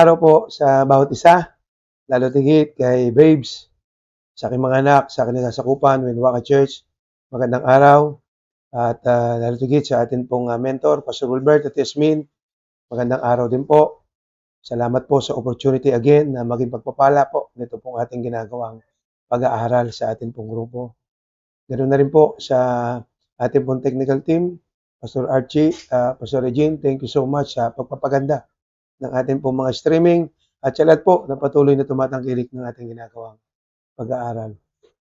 araw po sa bawat isa, lalo tigit kay Babes, sa aking mga anak, sa aking nasasakupan, Winwaka Church. Magandang araw at lalo tigit sa atin pong mentor, Pastor Wilbert at Yasmin. Magandang araw din po. Salamat po sa opportunity again na maging pagpapala po nito pong ating ginagawang pag-aaral sa ating pong grupo. Ganoon na rin po sa ating pong technical team, Pastor Archie, Pastor Regine, thank you so much sa pagpapaganda ng ating pong mga streaming at sa lahat po na patuloy na tumatangkilik ng ating ginagawang pag-aaral.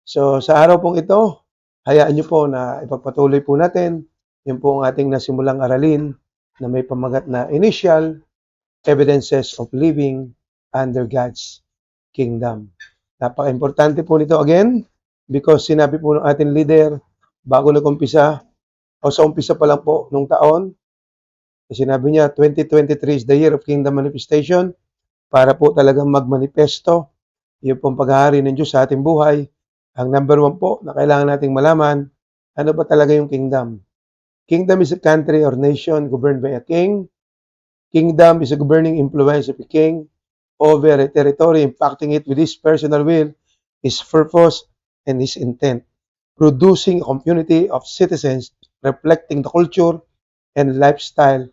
So sa araw pong ito, hayaan niyo po na ipagpatuloy po natin yung po ang ating nasimulang aralin na may pamagat na Initial Evidences of Living Under God's Kingdom. Napaka-importante po nito again because sinabi po ng ating leader bago nag-umpisa o sa umpisa pa lang po nung taon, sinabi niya 2023 is the year of kingdom manifestation para po talagang magmanifesto yung pong paghahari ng Diyos sa ating buhay. Ang number one po na kailangan nating malaman, ano ba talaga yung kingdom? Kingdom is a country or nation governed by a king. Kingdom is a governing influence of a king over a territory, impacting it with his personal will, his purpose, and his intent, producing a community of citizens reflecting the culture and lifestyle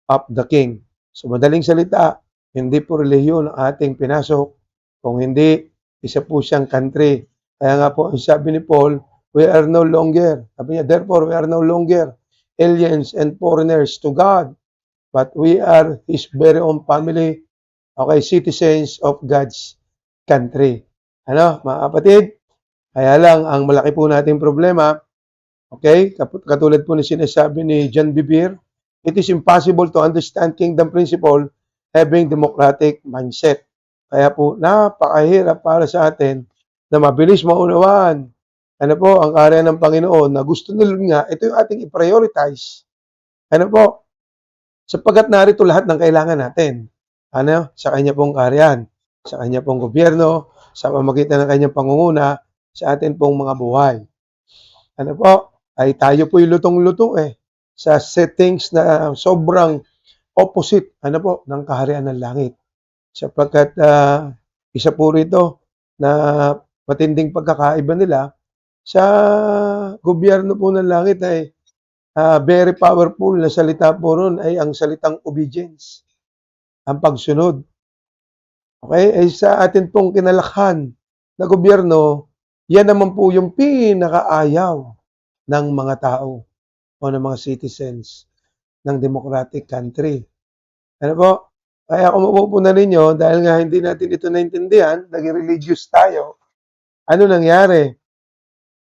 of the king. So madaling salita, hindi po relihiyon ang ating pinasok, kung hindi, isa po siyang country. Kaya nga po, sabi ni Paul, we are no longer, sabi niya, therefore we are no longer aliens and foreigners to God, but we are His very own family, okay, citizens of God's country. Ano, mga kapatid? Kaya lang, ang malaki po nating problema, okay, katulad po ni sinasabi ni John Bevere, it is impossible to understand kingdom principle having democratic mindset. Kaya po, napakahirap para sa atin na mabilis maunawaan. Ano po, ang karya ng Panginoon na gusto nila nga, ito yung ating i-prioritize. Ano po, sapagkat narito lahat ng kailangan natin. Ano, sa kanya pong karyan, sa kanya pong gobyerno, sa pamagitan ng kanyang pangunguna, sa atin pong mga buhay. Ano po, ay tayo po'y lutong-luto sa settings na sobrang opposite ng kaharian ng langit. Sapagkat isa po rito na matinding pagkakaiba nila sa gobyerno po ng langit ay very powerful na salita po ron ay ang salitang obedience, ang pagsunod. Okay, ay sa atin pong kinalakhan na gobyerno, yan naman po yung pinakaayaw ng mga tao o ng mga citizens ng democratic country. Ano po? Kaya kung mapupunan ninyo, dahil nga hindi natin ito naintindihan, naging religious tayo, ano nangyari?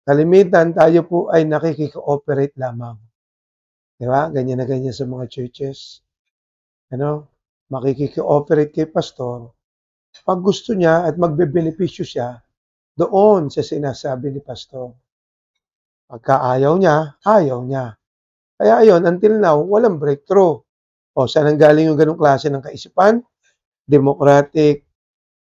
Kalimitan tayo po ay nakikikooperate lamang. Di ba? Ganyan na ganyan sa mga churches. Ano? Makikikooperate kay pastor. Pag gusto niya at magbebenepisyo siya, doon sa sinasabi ni pastor. Pagka ayaw niya, ayaw niya. Kaya ayon, until now, walang breakthrough. O, saan ang galing yung ganong klase ng kaisipan? Democratic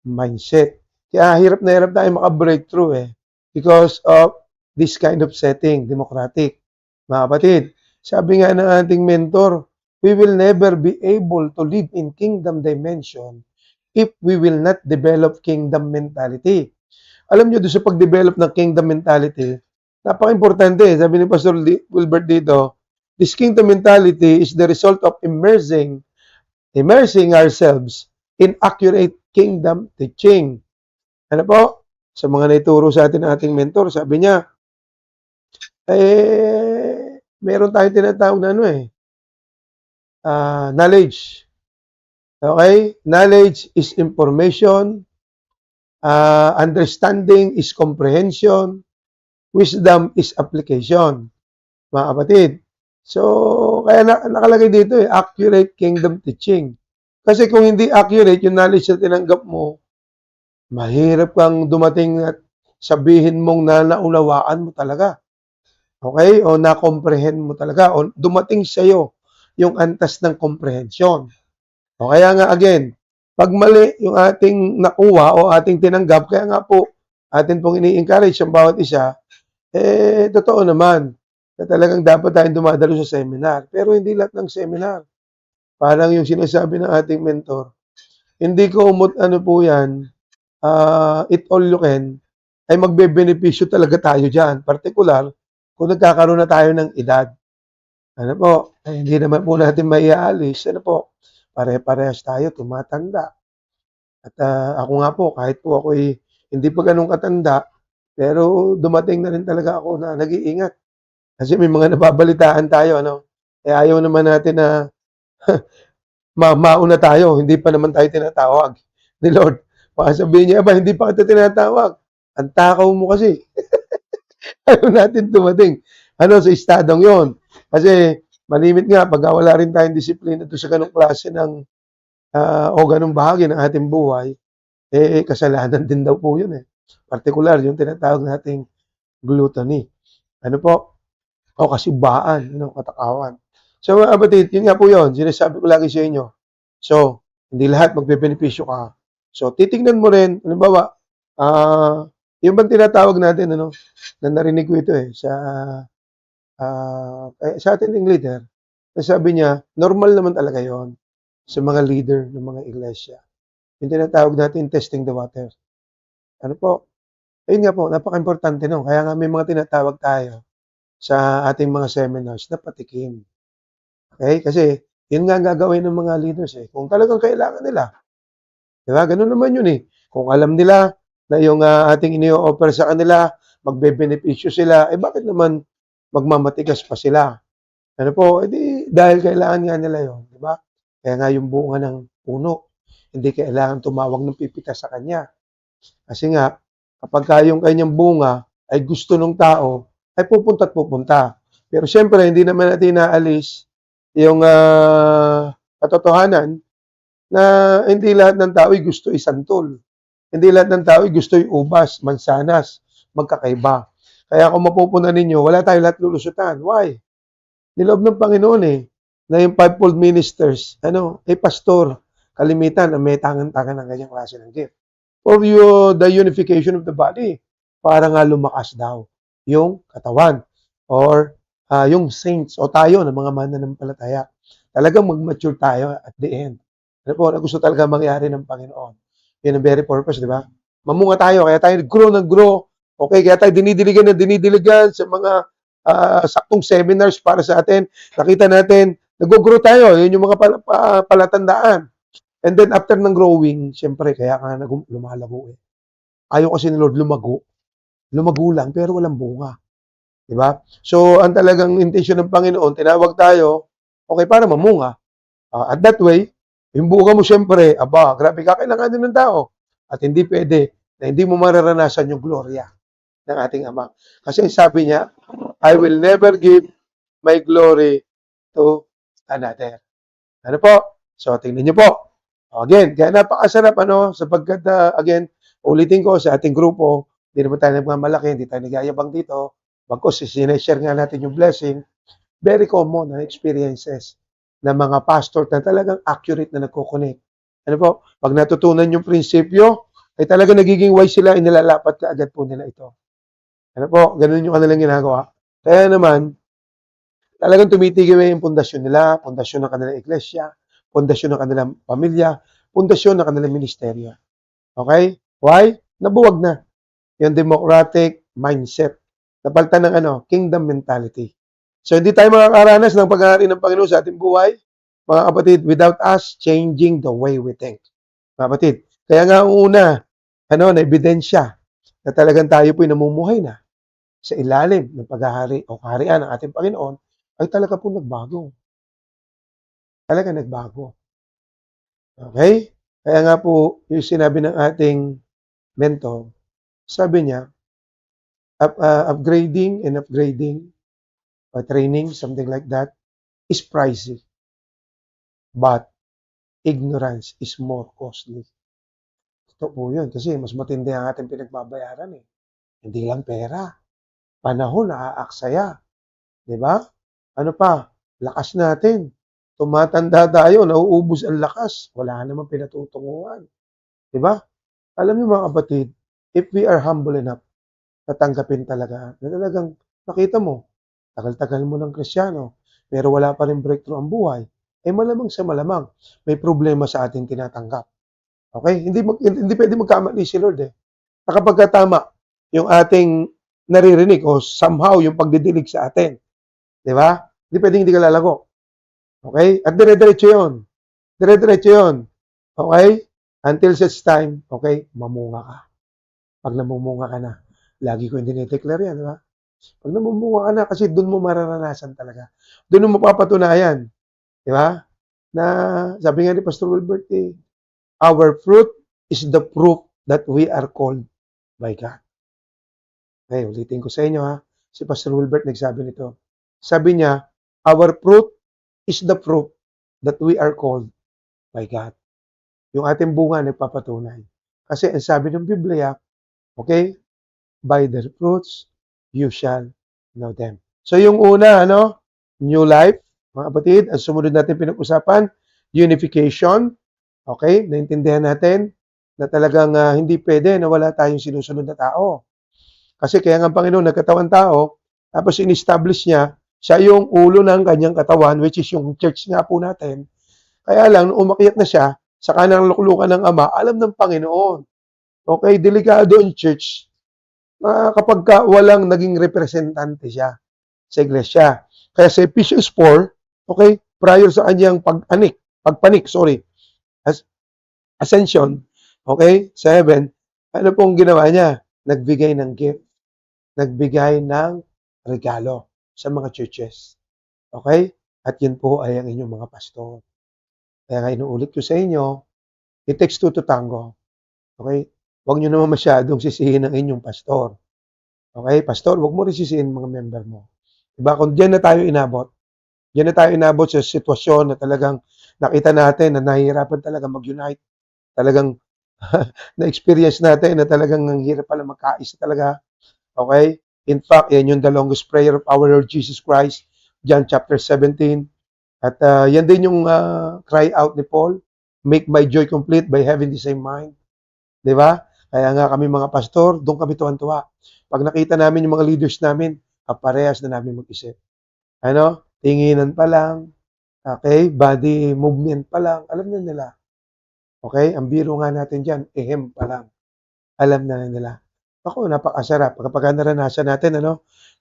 mindset. Kaya hirap na hirap tayo maka-breakthrough because of this kind of setting, democratic. Mga kapatid, sabi nga ng ating mentor, we will never be able to live in kingdom dimension if we will not develop kingdom mentality. Alam nyo, doon sa pag-develop ng kingdom mentality, napaka-importante. Sabi ni Pastor Wilbert dito, this kingdom mentality is the result of immersing ourselves in accurate kingdom teaching. Ano po? Sa mga naituro sa atin ng ating mentor, sabi niya, meron tayong tinatawag na knowledge. Okay? Knowledge is information. Understanding is comprehension. Wisdom is application. Mga kapatid. So, kaya nakalagay dito accurate kingdom teaching. Kasi kung hindi accurate yung knowledge na tinanggap mo, mahirap kang dumating at sabihin mong na naunawaan mo talaga. Okay? O na-comprehend mo talaga. O dumating sa'yo yung antas ng comprehension. O kaya nga again, pag mali yung ating nakuha o ating tinanggap, kaya nga po, atin pong ini-encourage ang bawat isa, totoo naman na talagang dapat tayong dumadalo sa seminar. Pero hindi lahat ng seminar. Parang yung sinasabi ng ating mentor, hindi ko ano po yan, eat all you can, ay magbebenepisyo talaga tayo diyan. Partikular, kung nagkakaroon na tayo ng edad. Ano po, eh, hindi naman po natin maiaalis. Ano po, pare-parehas tayo tumatanda. At ako nga po, kahit po ako'y hindi pa ganun katanda, pero dumating na rin talaga ako na nag-iingat. Kasi may mga nababalitaan tayo, ano? Eh ayaw naman natin na mauna tayo, hindi pa naman tayo tinatawag ni Lord. Baka sabihin niya, "Aba, hindi pa kita tinatawag. Ang takaw mo kasi." Ayaw natin dumating ano, sa estadong yon. Kasi malimit nga pag wala rin tayong disiplina doon sa ganong klase ng o ganong bahagi ng ating buhay, eh kasalanan din daw po yun eh. Partikular, yung tinatawag nating gluttony. Ano po? O kasibaan, ano, katakawan. So mga kapatid, yun nga po yun, sinasabi ko lagi sa inyo. So, hindi lahat magbebenepisyo ka. So, titingnan mo rin, halimbawa, yung bang tinatawag natin, ano, na narinig ko ito eh, sa ating leader, na sabi niya, normal naman talaga yon sa mga leader ng mga iglesia. Yung tinatawag natin, testing the water. Ano po? Ayun nga po, napaka-importante nun. Kaya nga may mga tinatawag tayo sa ating mga seminars na patikim. Okay? Kasi yun nga ang gagawin ng mga leaders eh. Kung talagang kailangan nila. Di ba? Ganun naman yun eh. Kung alam nila na yung ating ini-offer sa kanila, magbe-benepisyo sila, eh bakit naman magmamatigas pa sila? Ano po, edi dahil kailangan nga nila yun, di ba? Kaya nga yung bunga ng puno, hindi kailangan tumawag ng pipita sa kanya. Kasi nga, kapag yung kanyang bunga ay gusto ng tao, ay pupunta at pupunta. Pero siyempre, hindi naman natin naalis yung katotohanan na hindi lahat ng tao ay gusto isantol. Hindi lahat ng tao ay gusto ubas, mansanas, magkakaiba. Kaya kung mapupunan ninyo, wala tayo lahat lulusutan. Why? Niloob ng Panginoon eh, na yung fivefold ministers, ano, eh pastor, kalimitan na may tangan-tangan ng ganyang klase ng gift. For the unification of the body, para nga lumakas daw yung katawan or yung saints o tayo ng mga mananampalataya. Talagang mag-mature tayo at the end. Ano po, na gusto talaga mangyari ng Panginoon. Yun ang very purpose, di ba? Mamunga tayo, kaya tayo nag-grow. Okay, kaya tayo dinidiligan sa mga saktong seminars para sa atin. Nakita natin, nag-grow tayo. Yun yung mga palatandaan. And then after ng growing, siyempre, kaya nga lumalago eh. Ayaw kasi ni Lord lumago. Lumago lang, pero walang bunga. Diba? So, ang talagang intention ng Panginoon, tinawag tayo, okay, para mamunga. At that way, yung bunga mo siyempre, aba, grabe ka, kailangan din ng tao. At hindi pwede na hindi mo mararanasan yung gloria ng ating Ama. Kasi sabi niya, I will never give my glory to another. Ano po? So, tingnan niyo po. Again, kaya napakasarap, ano, sapagkat, again, ulitin ko sa ating grupo, hindi naman tayo nagmamalaki, hindi tayo nagyayabang dito. Bagkus, sineshare nga natin yung blessing. Very common na experiences ng mga pastor na talagang accurate na nagko-connect. Ano po? Pag natutunan yung prinsipyo, ay talaga nagiging wise sila, inilalapat ka agad po nila ito. Ano po? Ganun yung kanilang ginagawa. Kaya naman, talagang tumitigil yung pundasyon nila, pundasyon ng kanilang iglesia, pundasyon ng kanilang pamilya, pundasyon ng kanilang ministeryo. Okay? Why? Nabuwag na yung democratic mindset. Napalitan ng kingdom mentality. So, hindi tayo makakaranas ng pag-aari ng Panginoon sa ating buhay, mga kapatid, without us changing the way we think. Mga kapatid, kaya nga ang una, na ebidensya na talagang tayo po'y namumuhay na sa ilalim ng paghahari o kaharian ng ating Panginoon, ay talaga po nagbago. Talaga nagbago. Okay? Kaya nga po, yung sinabi ng ating mentor, sabi niya, upgrading and upgrading, training, something like that, is pricey. But ignorance is more costly. Ito po yun, kasi mas matindi ang ating pinagbabayaran eh. Hindi lang pera. Panahon na aaksaya. Di ba? Ano pa? Lakas natin. Tumatanda tayo, nauubos ang lakas. Wala namang pinatutunguhan. Di ba? Alam niyo mga kapatid, if we are humble enough, tatanggapin talaga, na talagang nakita mo, tagal-tagal mo ng Kristiyano, pero wala pa rin breakthrough ang buhay, eh malamang sa malamang, may problema sa ating tinatanggap. Okay? Hindi pwedeng magkamali si Lord eh. Na kapag tama yung ating naririnig o somehow yung pagdidinig sa atin, di ba? Hindi pwedeng hindi ka lalago. Okay? At dire-diretso yun. Dire-diretso yun. Okay? Until such time, okay, mamunga ka. Pag namumunga ka na, lagi ko hindi dinideclare yan, di ba? Pag namumunga ka na, kasi doon mo mararanasan talaga. Doon mo mapapatunayan, di ba? Na sabi nga ni Pastor Wilbert, our fruit is the proof that we are called by God. Okay, ulitin ko sa inyo ha. Si Pastor Wilbert nagsabi nito. Sabi niya, our fruit is the proof that we are called by God. Yung ating bunga nagpapatunay. Kasi ang sabi ng Biblia, okay, by their fruits, you shall know them. So yung una, new life, mga kapatid, ang sumunod natin pinag-usapan, unification, okay, naintindihan natin na talagang hindi pwede na wala tayong sinusunod na tao. Kasi kaya nga ang Panginoon nagkatawan tao, tapos in-establish niya, siya yung ulo ng kanyang katawan, which is yung church nga po natin. Kaya lang, nung umakyat na siya, sa kanang luklukan ng Ama, alam ng Panginoon. Okay, delikado ang church kapag walang naging representante siya sa iglesia. Kaya sa Ephesians 4, okay, prior sa kanyang ascension, okay, sa heaven, ano pong ginawa niya? Nagbigay ng gift, nagbigay ng regalo sa mga churches. Okay? At yun po ay ang inyong mga pastor. Kaya nga inuulit ko sa inyo, it takes two to tango. Okay? Huwag nyo naman masyadong sisihin ang inyong pastor. Okay? Pastor, huwag mo rin sisihin mga member mo. Diba? Kung diyan na tayo inabot sa sitwasyon na talagang nakita natin na nahihirapan talaga mag-unite. Talagang na-experience natin na talagang ang hirap pala magkaisa talaga. Okay? In fact, yan yung the longest prayer of our Lord Jesus Christ, John chapter 17. At yan din yung cry out ni Paul, make my joy complete by having the same mind. Di ba? Kaya nga kami mga pastor, doon kami tuwan-tuwa. Pag nakita namin yung mga leaders namin, parehas na namin mag-isip. Tinginan pa lang, okay, body movement pa lang, alam na nila. Okay, ang biro nga natin dyan, ehem pa lang, alam na nila. Ako, napakasarap. Kapag naranasan natin,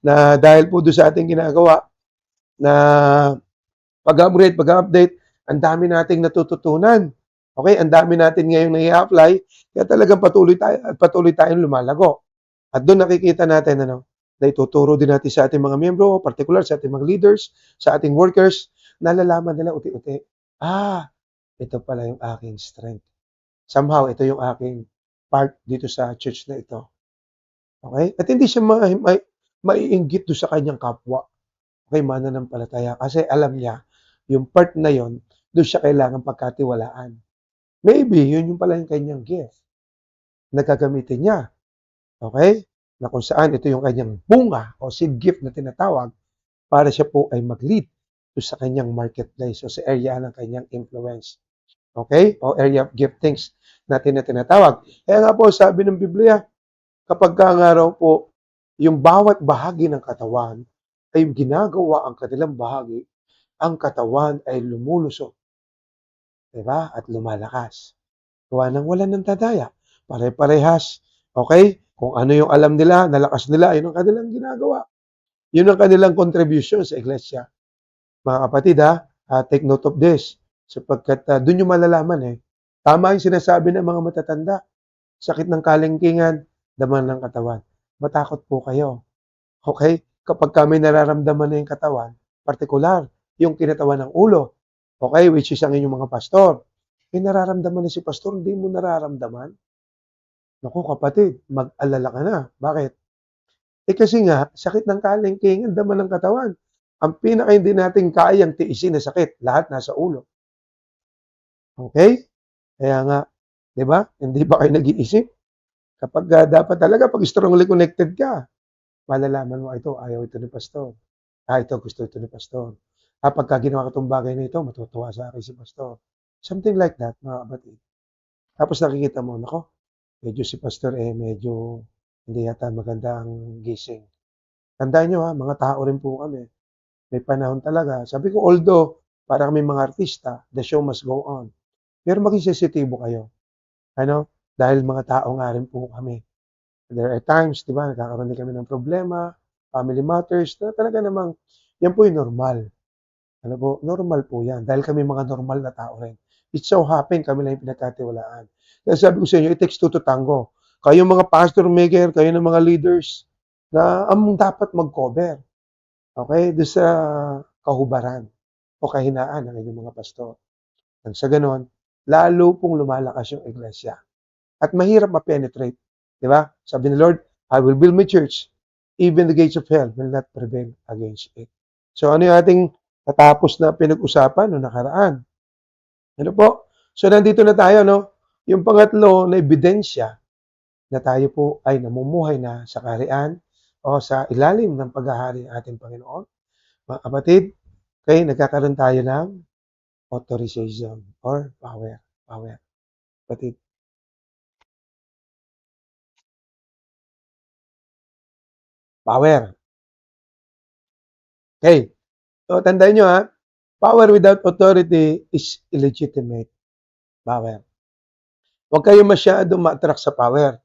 na dahil po doon sa ating ginagawa, na pag-update, ang dami nating natututunan. Okay, ang dami natin ngayong nai-apply, kaya talagang patuloy tayong lumalago. At doon nakikita natin, na ituturo din natin sa ating mga miyembro, particular sa ating mga leaders, sa ating workers, nalalaman nila uti-uti, ito pala yung aking strength. Somehow, ito yung aking part dito sa church na ito. Okay? At hindi siya maiinggit doon sa kanyang kapwa. Okay, mananampalataya. Kasi alam niya, yung part na yon, doon siya kailangan pagkatiwalaan. Maybe, yun yung pala yung kanyang gift na gagamitin niya. Okay? Na kung saan ito yung kanyang bunga o seed gift na tinatawag para siya po ay mag-lead sa kanyang marketplace o sa area ng kanyang influence. Okay? O area of giftings natin na tinatawag. Kaya nga po sabi ng Biblia, kapag nga raw po yung bawat bahagi ng katawan ay ginagawa ang kanilang bahagi, ang katawan ay lumulusog. Diba? At lumalakas. Gawa ng wala ng dadaya. Pare-parehas. Okay? Kung ano yung alam nila, nalakas nila, yun ang kanilang ginagawa. Yun ang kanilang contribution sa iglesia. Mga kapatid, take note of this. Sapagkat doon yung malalaman Tama yung sinasabi ng mga matatanda. Sakit ng kalingkingan, daman ng katawan. Matakot po kayo. Okay? Kapag kami nararamdaman na yung katawan, partikular, yung kinatawan ng ulo, okay, which is ang inyong mga pastor, may nararamdaman na si pastor, hindi mo nararamdaman? Naku kapatid, mag-alala ka na. Bakit? Kasi nga, sakit ng kalingkingan, daman ng katawan. Ang pinaka hindi natin kayang tiisin na sakit, lahat nasa ulo. Okay? Kaya nga, di ba? Hindi ba kayo nag-iisip? Kapag dapat talaga, pag strongly connected ka, malalaman mo, ito, ayaw ito ni pastor. Ito, gusto ito ni pastor. Pagka ginawa ko itong bagay na ito, matutuwa sa akin si pastor. Something like that, mga kapatid. Tapos nakikita mo, nako, medyo si pastor medyo hindi yata maganda ang gising. Tandaan nyo mga tao rin po kami. May panahon talaga. Sabi ko, although, para kami mga artista, the show must go on. Pero maging sensitibo kayo. Ano, dahil mga tao nga rin po kami. There are times, di ba, nagkakaroon din kami ng problema, family matters, na talaga namang, yan po yung normal. Ano po, normal po yan. Dahil kami mga normal na tao rin. It so happen, kami lang yung pinagkatiwalaan. Kaya sabi ko sa inyo, it takes two to tango. Kayo mga pastor maker, kayo ng mga leaders, na ang dapat mag-cover. Okay? Doon sa kahubaran o kahinaan ng inyong mga pastor. Nang sa ganon, lalo pong lumalakas yung iglesia. At mahirap ma-penetrate. Di ba? Sabi ni Lord, I will build my church. Even the gates of hell will not prevail against it. So ano yung ating natapos na pinag-usapan noong nakaraan? Ano po? So nandito na tayo, no? Yung pangatlo na ebidensya na tayo po ay namumuhay na sa kaharian o sa ilalim ng paghahari ng ating Panginoon. Mga kapatid, okay, nagkakaroon tayo ng authorization or power. Power. Kapatid. Power. Okay. So, tandaan nyo ha, power without authority is illegitimate power. Huwag kayo masyadong ma-attract sa power.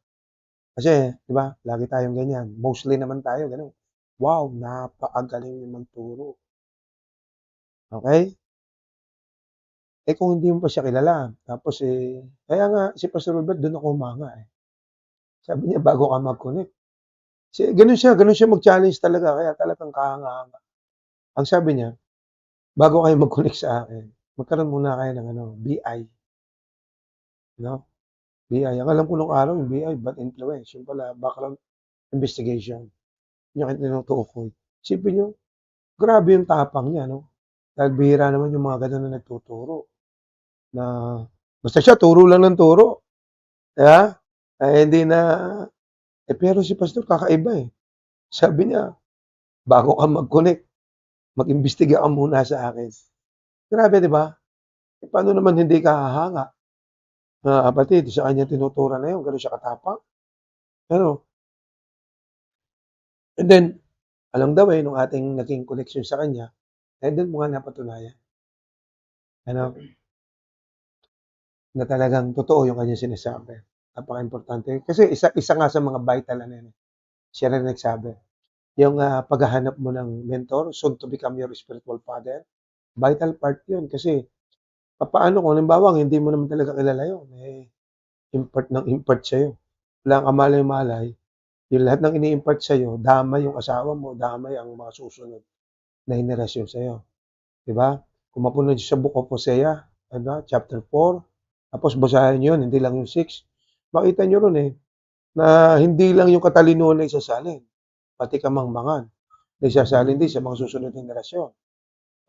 Kasi, di ba, lagi tayong ganyan. Mostly naman tayo, ganun. Wow, napakagaling yung magturo. Okay? Eh kung hindi mo pa siya kilala, tapos kaya nga si Pastor Robert doon ako humanga eh. Sabi niya, bago ka mag-connect. Ganun siya mag-challenge talaga, kaya talagang kahanga-hanga. Ang sabi niya, bago kayo mag-connect sa akin, magkaroon muna kayo ng BI. No? BI. Ang alam ko nung araw, yung BI, bad influence. Yung pala, background investigation. Yung tinutukoy. Isipin nyo, grabe yung tapang niya, no? Dahil bihira naman yung mga ganun na nagtuturo. Na, basta siya, turo lang ng turo. Kaya, hindi na, pero si Pastor, kakaiba eh. Sabi niya, bago ka mag-connect, mag-imbestiga ka muna sa akin. Grabe, di ba? Paano naman hindi ka hahanga? Kapatid, sa kanya tinuturo na yun, gano'n siya katapang. Ano? And then, along the way, nung ating naging connection sa kanya, doon mo nga napatunayan. Ano? Na talagang totoo yung kanya sinasabi. Napaka-importante. Kasi isa nga sa mga vital ano yun. Siya rin nagsabi. Yung paghahanap mo ng mentor, soon to become your spiritual father, vital part yun. Kasi, paano kung halimbawa, hindi mo naman talaga kilala yun. Impart sa'yo. Wala kang kamalay-malay. Yung lahat ng ini-impart sa'yo, damay yung asawa mo, damay ang mga susunod na henerasyon sa'yo. Diba? Kung mapunod sa Book of Hosea, chapter 4, tapos basahin nyo yun, hindi lang yung 6. Makita nyo ron na hindi lang yung katalinuhan na isasalin, pati kamangmangan na isasalin din sa mga susunod na henerasyon.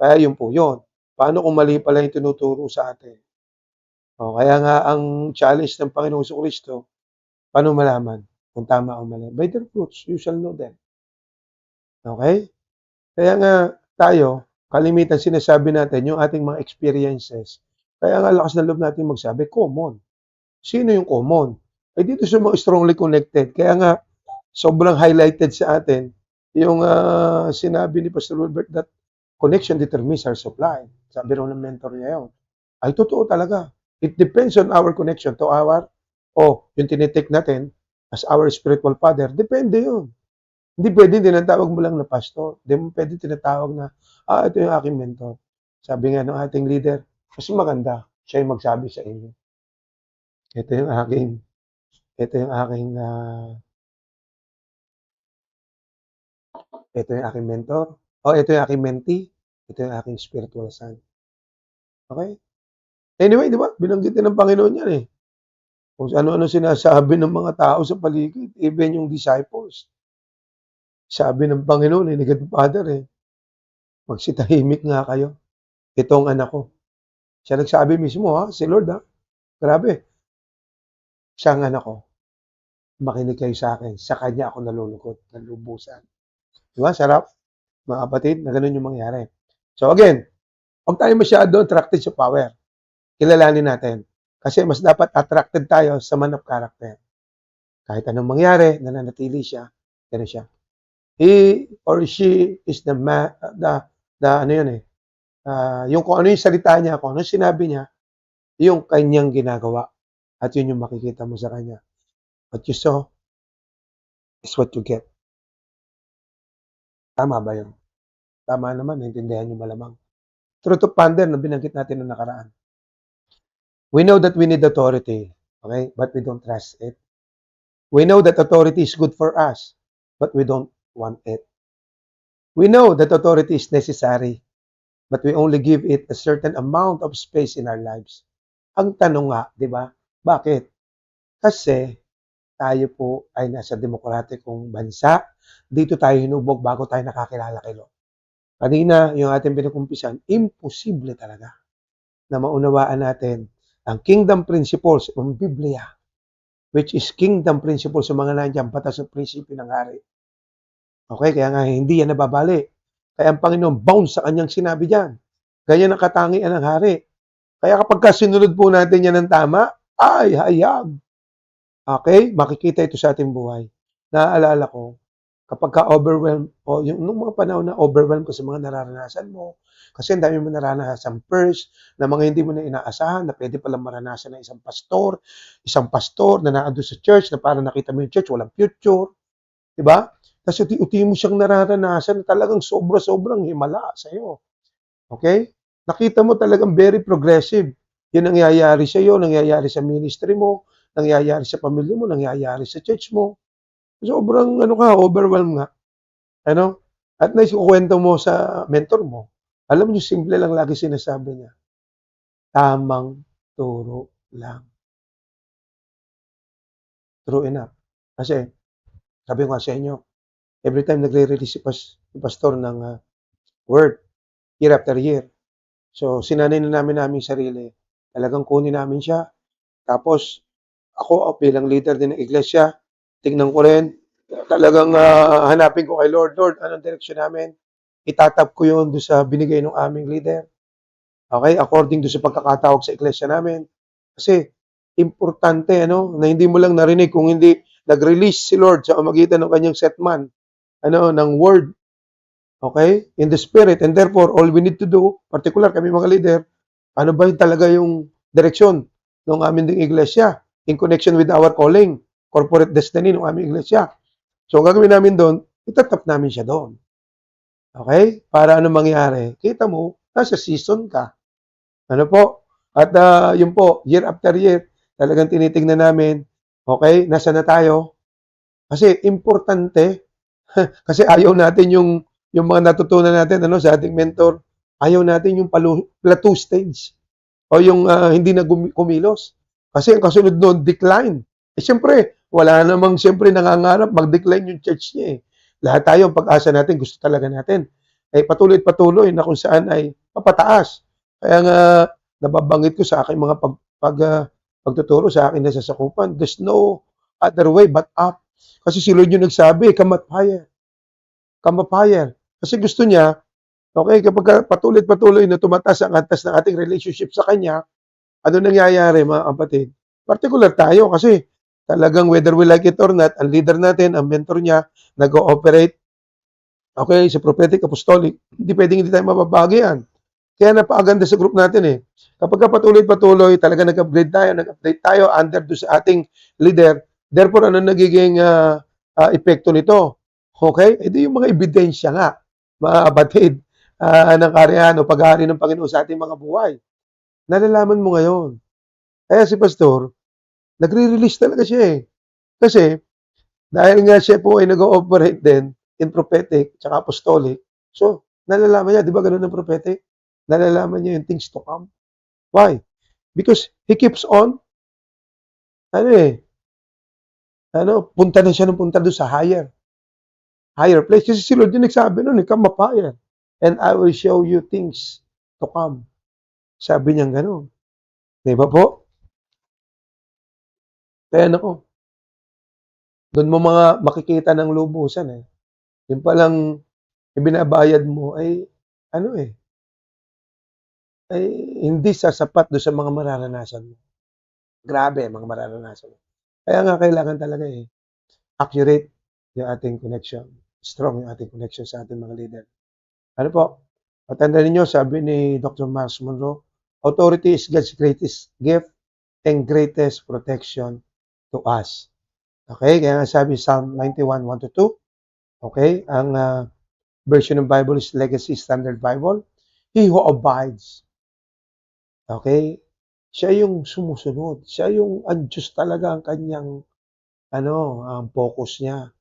Kaya yun po yun. Paano kung mali pala yung tinuturo sa atin? Kaya nga ang challenge ng Panginoong Kristo, paano malaman kung tama o mali? By their fruits, you shall know them. Okay? Kaya nga tayo, kalimitan sinasabi natin yung ating mga experiences. Kaya nga lakas ng loob natin magsabi, common. Sino yung common? Dito sa mga strongly connected. Kaya nga, sobrang highlighted sa atin yung sinabi ni Pastor Robert that connection determines our supply. Sabi rin ng mentor niya yun. Ay, totoo talaga. It depends on our connection to our, yung tinitake natin as our spiritual father. Depende yun. Hindi pwede tinatawag mo lang na pastor. Hindi mo pwede tinatawag na, ito yung aking mentor. Sabi nga ng ating leader, mas maganda siya yung magsabi sa inyo. Ito yung aking mentor. Ito yung aking mentee. Ito yung aking spiritual son. Okay? Anyway, di ba? Binanggit din ng Panginoon yan eh. Kung ano-ano sinasabi ng mga tao sa paligid, even yung disciples. Sabi ng Panginoon, ni God Father magsitahimik nga kayo. Itong anak ko. Siya nagsabi mismo si Lord Grabe. Siya ang anak ko. Makinig kayo sa akin. Sa kanya ako nalulungkot, nalubusan. Di ba? Sarap. Mga kapatid, na ganun yung mangyari. So again, huwag tayo masyado attracted sa power. Kilalanin natin. Kasi mas dapat attracted tayo sa man of character. Kahit anong mangyari, nananatili siya, gano'n siya. He or she is yung kung ano yung salita niya, kung ano sinabi niya, yung kanyang ginagawa. At yun yung makikita mo sa kanya. What you saw is what you get. Tama ba yun? Tama naman, naintindihan nyo malamang. Truth to ponder na binanggit natin noong nakaraan. We know that we need authority, okay? But we don't trust it. We know that authority is good for us, but we don't want it. We know that authority is necessary, but we only give it a certain amount of space in our lives. Ang tanong nga, di ba? Bakit? Kasi tayo po ay nasa demokratikong bansa. Dito tayo hinubog bago tayo nakakilala kay Lord. Kanina, yung ating pinukumpisan, imposible talaga na maunawaan natin ang kingdom principles ng Biblia, which is kingdom principles sa mga nandiyan, batas at prinsipyo ng hari. Okay, kaya nga hindi yan nababali. Kaya ang Panginoon bound sa kanyang sinabi diyan. Ganyan ang katangian ng hari. Kaya kapag sinunod po natin yan ng tama, ay hayag. Okay, makikita ito sa ating buhay. Naaalala ko, kapag ka-overwhelmed, o yung nung mga panahon na overwhelmed ko sa mga nararanasan mo, kasi ang dami mo naranasan first, na mga hindi mo na inaasahan, na pwede palang maranasan ng isang pastor na naando sa church, na parang nakita mo yung church, walang future, di ba? Tapos uti-uti mo siyang nararanasan na talagang sobra-sobrang himala sa'yo. Okay? Nakita mo talagang very progressive. Yun ang nangyayari sa'yo, nangyayari sa ministry mo, nangyayari sa pamilya mo, nangyayari sa church mo. Sobrang overwhelmed nga. Ano? At naikukwento mo sa mentor mo. Alam mo, simple lang lagi sinasabi niya. Tamang turo lang. True enough. Kasi, sabi ko nga sa inyo, every time nagre-release si pastor ng word, year after year. So, sinanay na namin sarili. Talagang kunin namin siya. Tapos, ako bilang leader din ng iglesia, tingnan ko rin, talagang hanapin ko kay Lord, anong direksyon namin? Itatap ko yun doon sa binigay ng aming leader. Okay? According doon sa pagkakatawag sa iglesia namin. Kasi, importante, na hindi mo lang narinig kung hindi nag-release si Lord sa pamamagitan ng kanyang setman, ng word. Okay? In the spirit. And therefore, all we need to do, particular kami mga leader, ano ba yung talaga yung direksyon ng aming ding iglesia in connection with our calling, corporate destiny ng aming iglesia. So, ang gagawin namin doon, itatap namin siya doon. Okay? Para ano mangyari? Kita mo, nasa season ka. Ano po? At yun po, year after year, talagang tinitingnan namin, okay, nasa na tayo? Kasi importante, kasi ayaw natin yung mga natutunan natin sa ating mentor, ayaw natin yung plateau stage o yung hindi na kumilos. Kasi ang kasunod noon, decline. Siyempre, wala namang siyempre nangangarap mag-decline yung church niya eh. Lahat tayo, ang pag-asa natin, gusto talaga natin. Patuloy na kung saan ay papataas. Kaya nga, nababanggit ko sa aking mga pagtuturo sa aking nasasakupan, there's no other way but up. Kasi si Lord yung nagsabi, come up higher. Come up higher. Kasi gusto niya, okay, kapag patuloy na tumataas ang antas ng ating relationship sa Kanya, ano nangyayari mga kapatid? Particular tayo kasi talagang whether we like it or not, ang leader natin, ang mentor niya, nag-ooperate, okay, sa prophetic apostolic, hindi pwedeng hindi tayo mababagi yan. Kaya napakaganda sa group natin eh. Kapag patuloy-patuloy, talaga nag-update tayo under do sa ating leader. Therefore, ano nagiging epekto nito? Okay? Ito yung mga ebidensya nga, mga kapatid, ng karyan o paghahari ng Panginoon sa ating mga buhay. Nalalaman mo ngayon. Kaya si Pastor, nagre-release talaga siya eh. Kasi, dahil nga siya po ay nag-ooperate din in prophetic tsaka apostolic, so, nalalaman niya, di ba ganun ang prophetic? Nalalaman niya yung things to come. Why? Because he keeps on, punta na siya ng punta doon sa higher place. Kasi si Lord yung nagsabi nun, come up higher, and I will show you things to come. Sabi niya gano'n. Di ba po? Kaya nako, doon mo mga makikita ng lubusan eh. Yung palang ibinabayad mo ay ay hindi sasapat doon sa mga mararanasan mo. Grabe mga mararanasan mo. Kaya nga kailangan talaga accurate yung ating connection. Strong yung ating connection sa ating mga leader. Ano po? Patandaan ninyo, sabi ni Dr. Miles Monroe, authority is God's greatest gift and greatest protection to us. Okay? Kaya nga sabi Psalm 91, 1-2. Okay? Ang version ng Bible is Legacy Standard Bible. He who abides. Okay? Siya yung sumusunod. Siya yung ang Diyos talaga ang kanyang ang focus niya.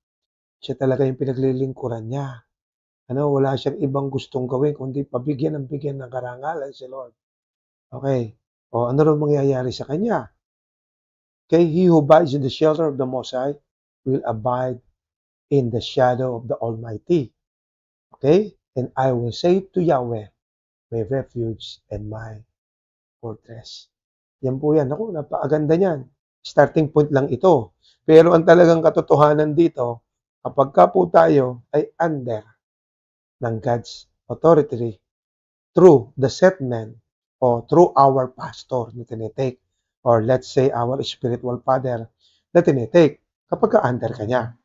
Siya talaga yung pinaglilingkuran niya. Wala siyang ibang gustong gawin kundi bigyan ng karangalan si Lord. Okay. O ano raw mangyayari sa kanya? Okay, he who abides in the shelter of the Most High will abide in the shadow of the Almighty. Okay? And I will say to Yahweh, my refuge and my fortress. Yan po yan. Ako, napakaganda niyan. Starting point lang ito. Pero ang talagang katotohanan dito, kapag ka po tayo ay under ng God's authority through the set man o through our pastor na tinitake or let's say our spiritual father na tinitake kapag ka-under ka niya.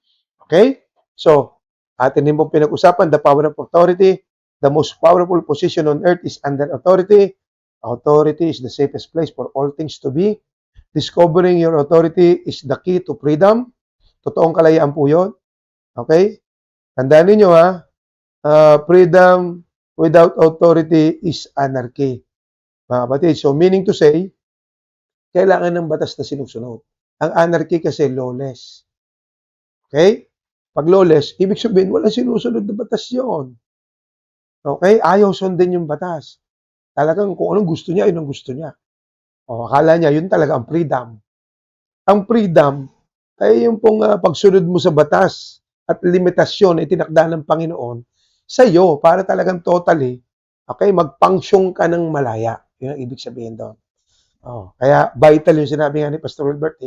Okay? So, atin din pong pinag-usapan the power of authority. The most powerful position on earth is under authority. Authority is the safest place for all things to be. Discovering your authority is the key to freedom. Totoong kalayaan po yun. Okay? Tandaan ninyo freedom without authority is anarchy. Mga kapatid, so meaning to say, kailangan ng batas na sinusunod. Ang anarchy kasi lawless. Okay? Pag lawless, ibig sabihin, walang sinusunod na batas yon. Okay? Ayaw sundin yung batas. Talagang kung anong gusto niya, yun ang gusto niya. O, akala niya, yun talaga ang freedom. Ang freedom ay yung pong pagsunod mo sa batas at limitasyon ay tinakda ng Panginoon sa iyo para talagang totally, okay, magpangsyong ka ng malaya. Yun ang ibig sabihin doon. Kaya vital yung sinabi nga ni Pastor Wilbert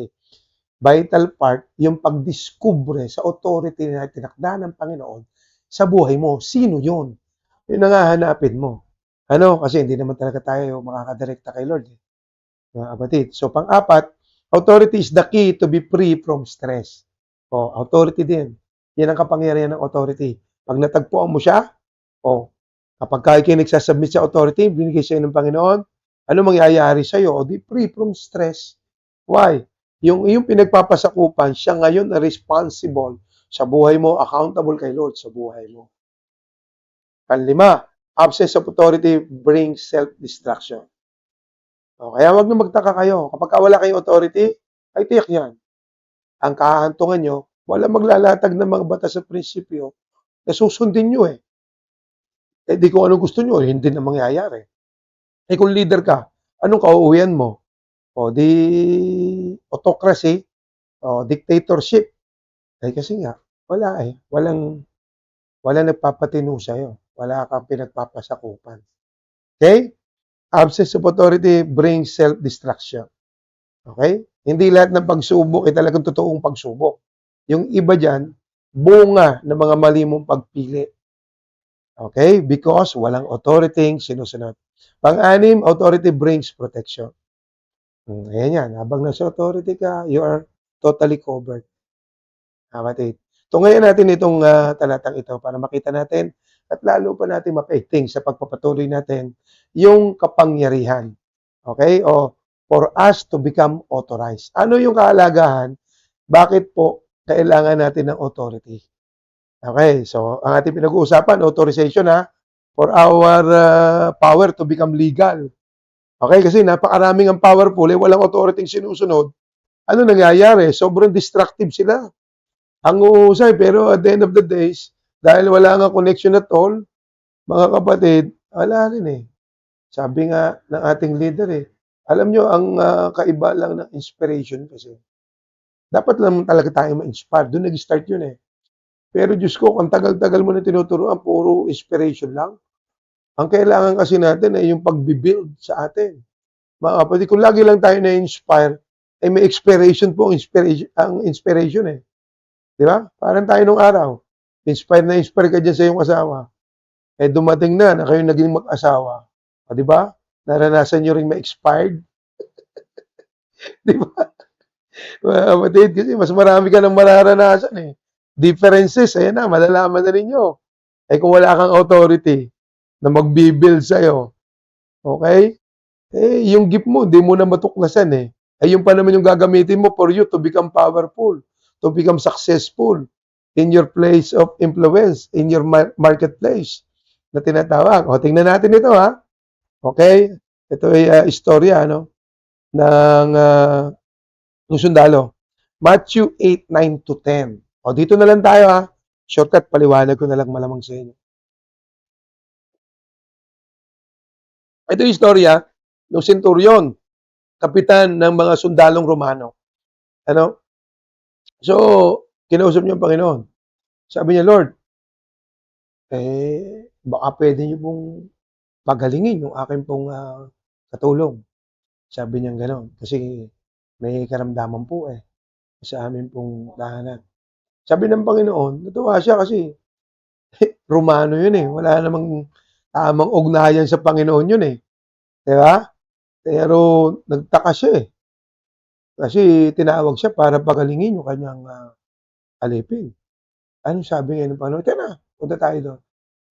vital part yung pagdiskubre sa authority na tinakda ng Panginoon sa buhay mo. Sino yun? Yun ang hahanapin mo. Kasi hindi naman talaga tayo makakadirekta kay Lord. Mga kapatid. So, pang-apat, authority is the key to be free from stress. Authority din. Yan ang kapangyarihan ng authority. Pag natagpuan mo siya, kapag kayo nagsasubmit sa authority, binigay sa'yo ng Panginoon, ano mangyayari sa'yo? Di free from stress. Why? Yung pinagpapasakupan, siya ngayon na responsible sa buhay mo, accountable kay Lord sa buhay mo. Panlima, absence of authority brings self-destruction. Kaya wag na magtaka kayo. Kapag wala kayong authority, ay tiyak yan. Ang kahantungan nyo, wala maglalatag ng mga batas at prinsipyo na susundin nyo di kung anong gusto nyo, hindi na mangyayari. Kung leader ka, anong kauuwian mo? Di autocracy, dictatorship. Kasi nga, wala walang nagpapatino sa'yo. Wala kang pinagpapasakupan. Okay? Absence of authority brings self-destruction. Okay? Hindi lahat ng pagsubok ay talagang totoong pagsubok. Yung iba dyan, bunga ng mga mali mong pagpili. Okay? Because walang authority sinusunod. Pang-anim, authority brings protection. Ayan yan. Habang nasa authority ka, you are totally covered. Kapatid. Tungayan natin itong talatang ito para makita natin at lalo pa natin mapaigting sa pagpapatuloy natin yung kapangyarihan. Okay? For us to become authorized. Ano yung kahalagahan? Bakit po kailangan natin ng authority? Okay, so ang ating pinag-uusapan, authorization for our power to become legal. Okay, kasi napakaraming ang powerful, walang authority sinusunod. Ano nangyayari? Sobrang destructive sila. Ang uusay, pero at the end of the days, dahil wala nga connection at all, mga kapatid, wala rin Sabi nga ng ating leader alam nyo, ang kaiba lang ng inspiration kasi. Dapat lang talaga tayo ma-inspire. Doon nag-start yun Pero Diyos ko, kung tagal-tagal mo na tinuturuan, puro inspiration lang. Ang kailangan kasi natin ay yung pag-build sa atin. Mga kapatid, kung lagi lang tayo na-inspire, may expiration po ang inspiration Di ba? Parang tayo nung araw. Inspire ka dyan sa iyong asawa. Dumating na kayo naging mag-asawa. Di ba? Naranasan nyo rin ma-expired. Di ba? Mga kapatid, kasi mas marami ka nang mararanasan Differences, ayan na, malalaman na ninyo. Kung wala kang authority na mag-build sa'yo, okay? Yung gift mo, hindi mo na matuklasan Ay yung pa naman yung gagamitin mo for you to become powerful, to become successful in your place of influence, in your marketplace na tinatawag. O, tingnan natin ito ha. Okay? Ito ay istorya ng ng sundalo. Matthew 8:9 to 10. O, dito na lang tayo ha. Shortcut, paliwanag ko na lang malamang sa inyo. Ito yung istorya ng centurion, kapitan ng mga sundalong Romano. Ano? So, kinausap niya ang Panginoon. Sabi niya, Lord, baka pwede niyo pong pagalingin yung aking pong katulong. Sabi niya gano'n. Kasi may karamdaman po sa amin pong tahanan. Sabi ng Panginoon, natuwa siya kasi Romano yun Wala namang tamang ugnayan sa Panginoon yun Di ba? Pero nagtaka siya Kasi tinawag siya para pagalingin yung kanyang alipin. Anong sabi niya ng Panginoon? Tara, punta tayo doon.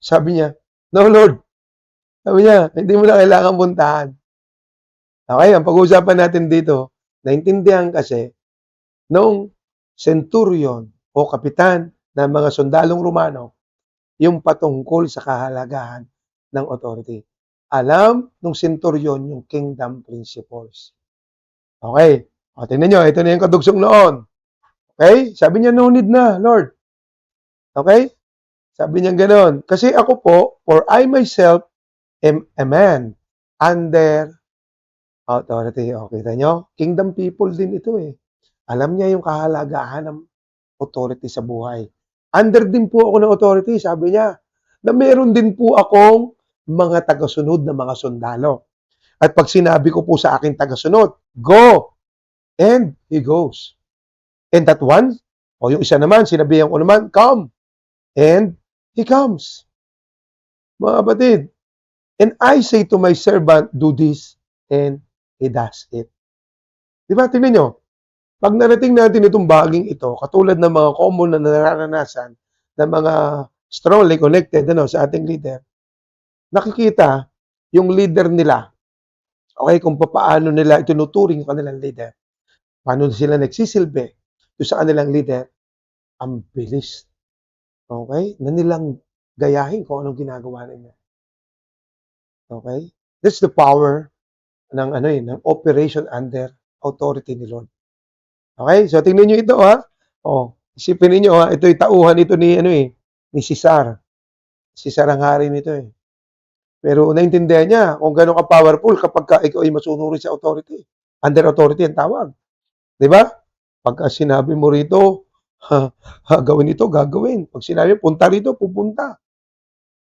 Sabi niya, no Lord. Sabi niya, hindi mo na kailangan puntahan. Okay, ang pag-uusapan natin dito, naintindihan kasi nung centurion o kapitan ng mga sundalong Romano, yung patungkol sa kahalagahan ng authority. Alam nung centurion yung kingdom principles. Okay, o tingnan nyo, ito na yung kadugsong noon. Okay, sabi niya, no need na, Lord. Okay, sabi niya gano'n. Kasi ako po, for I myself am a man under authority. O, kita nyo? Kingdom people din ito Alam niya yung kahalagahan ng authority sa buhay. Under din po ako ng authority, sabi niya, na meron din po akong mga tagasunod na mga sundalo. At pag sinabi ko po sa aking tagasunod, go! And he goes. And that one, o yung isa naman, sinabihan ko naman, come! And he comes. Mga kapatid, and I say to my servant, do this, and he does it. Di ba? Tingnan nyo. Pag narating natin itong baging ito, katulad ng mga common na nararanasan ng mga strongly connected sa ating leader, nakikita yung leader nila, okay, kung paano nila itinuturing yung kanilang leader, paano sila nagsisilbi sa kanilang leader, ang bilis. Okay? Na nilang gayahin kung anong ginagawa nila. Okay? That's the power ng ng operation under authority ni Lord. Okay? So tingnan niyo ito isipin niyo ito ay tauhan ito ni ni Cesar. Cesar ang hari nito Pero naintindihan niya kung gaano ka powerful kapag ikaw ay masunurin sa authority. Under authority ang tawag. 'Di ba? Pagka sinabi mo rito, gawin ito, gagawin. Pag sinabi punta rito, pupunta.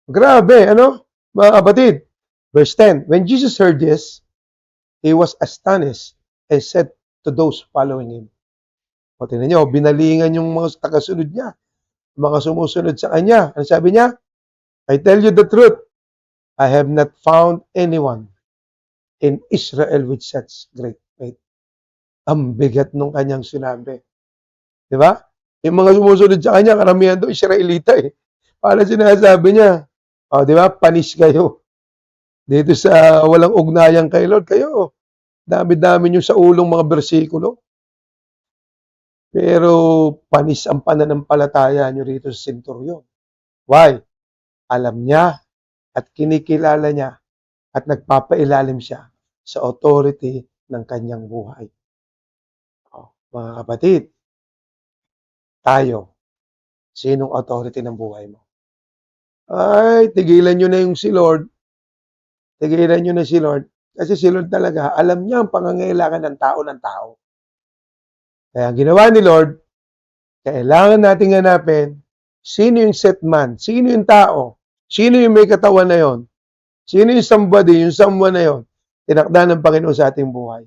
Grabe, mga kapatid. Verse 10, when Jesus heard this, he was astonished and said to those following him. O tingnan nyo, binalingan yung mga tagasunod niya, mga sumusunod sa kanya. Ano sabi niya? I tell you the truth, I have not found anyone in Israel with such great faith. Ang bigat nung kanyang sinabi. Di ba? Yung mga sumusunod sa kanya, karamihan doon Israelita Para sinasabi niya, di ba, panis kayo. Dito sa walang ugnayan kay Lord, kayo, dami-dami nyo sa ulong mga bersikulo. Pero panis ang pananampalataya nyo rito sa centurion. Why? Alam niya at kinikilala niya at nagpapailalim siya sa authority ng kanyang buhay. Mga kapatid, tayo, sinong authority ng buhay mo? Ay, tigilan nyo na yung si Lord. Tigilan nyo na si Lord. Kasi si Lord talaga, alam niya ang pangangailangan ng tao. Kaya ang ginawa ni Lord, kailangan nating hanapin sino yung set man, sino yung tao, sino yung may katawan na yon, sino yung somebody, yung someone na yon, tinakda ng Panginoon sa ating buhay.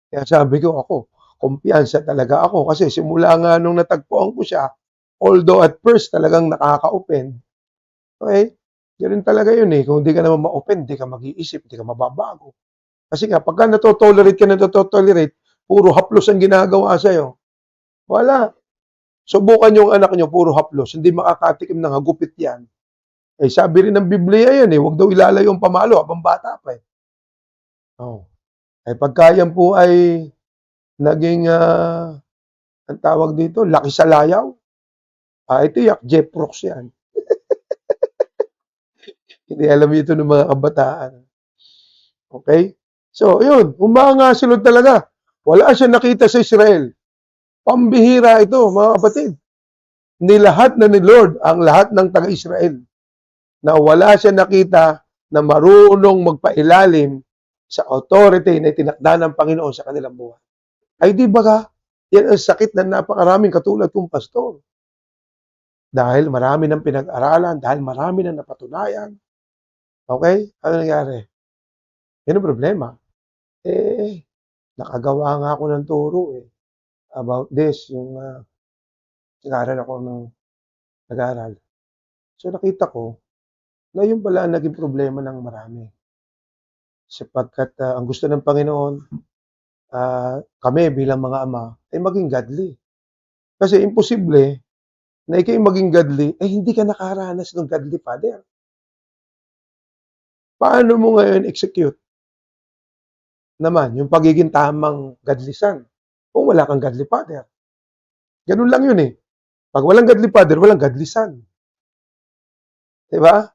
Kaya sabi ko kumpiyansa talaga ako kasi simula nga nung natagpuan ko siya, although at first talagang nakaka-open, okay, ganun talaga yun Kung hindi ka naman ma-open, hindi ka mag-iisip, hindi ka mababago. Kasi nga, pagka natotolerate, puro haplos ang ginagawa sa'yo. Wala. Subukan yung anak nyo, puro haplos. Hindi makakatikim ng hagupit yan. Sabi rin ng Biblia yan huwag daw ilalayo ang pamalo habang bata pa pagka yan po ay naging, ang tawag dito, laki sa layaw. Ito yak, Jeff Brooks yan. Hindi alam ito ng mga kabataan. Okay? So, yun, umangasulod talaga. Wala siya nakita sa Israel. Pambihira ito, mga kapatid. Nilahat na ni Lord ang lahat ng taga-Israel na wala siya nakita na marunong magpailalim sa authority na itinakda ng Panginoon sa kanilang buhay. Ay di ba ka? Yan ang sakit na napakaraming katulad kong pastor. Dahil marami ng pinag-aralan, dahil marami ng napatunayan. Okay? Ano nangyari? Yan ang problema. Nakagawa nga ako ng turo about this, yung nag-aaral ako ng nag-aaral. So nakita ko na yun pala ang naging problema ng marami. Sapagkat ang gusto ng Panginoon, kami bilang mga ama, ay maging godly. Kasi imposible na ikaw maging godly, hindi ka nakaranas ng godly father. Paano mo ngayon execute naman yung pagiging tamang godly son kung wala kang godly father? Ganun lang yun Pag walang godly father, walang godly son. Diba?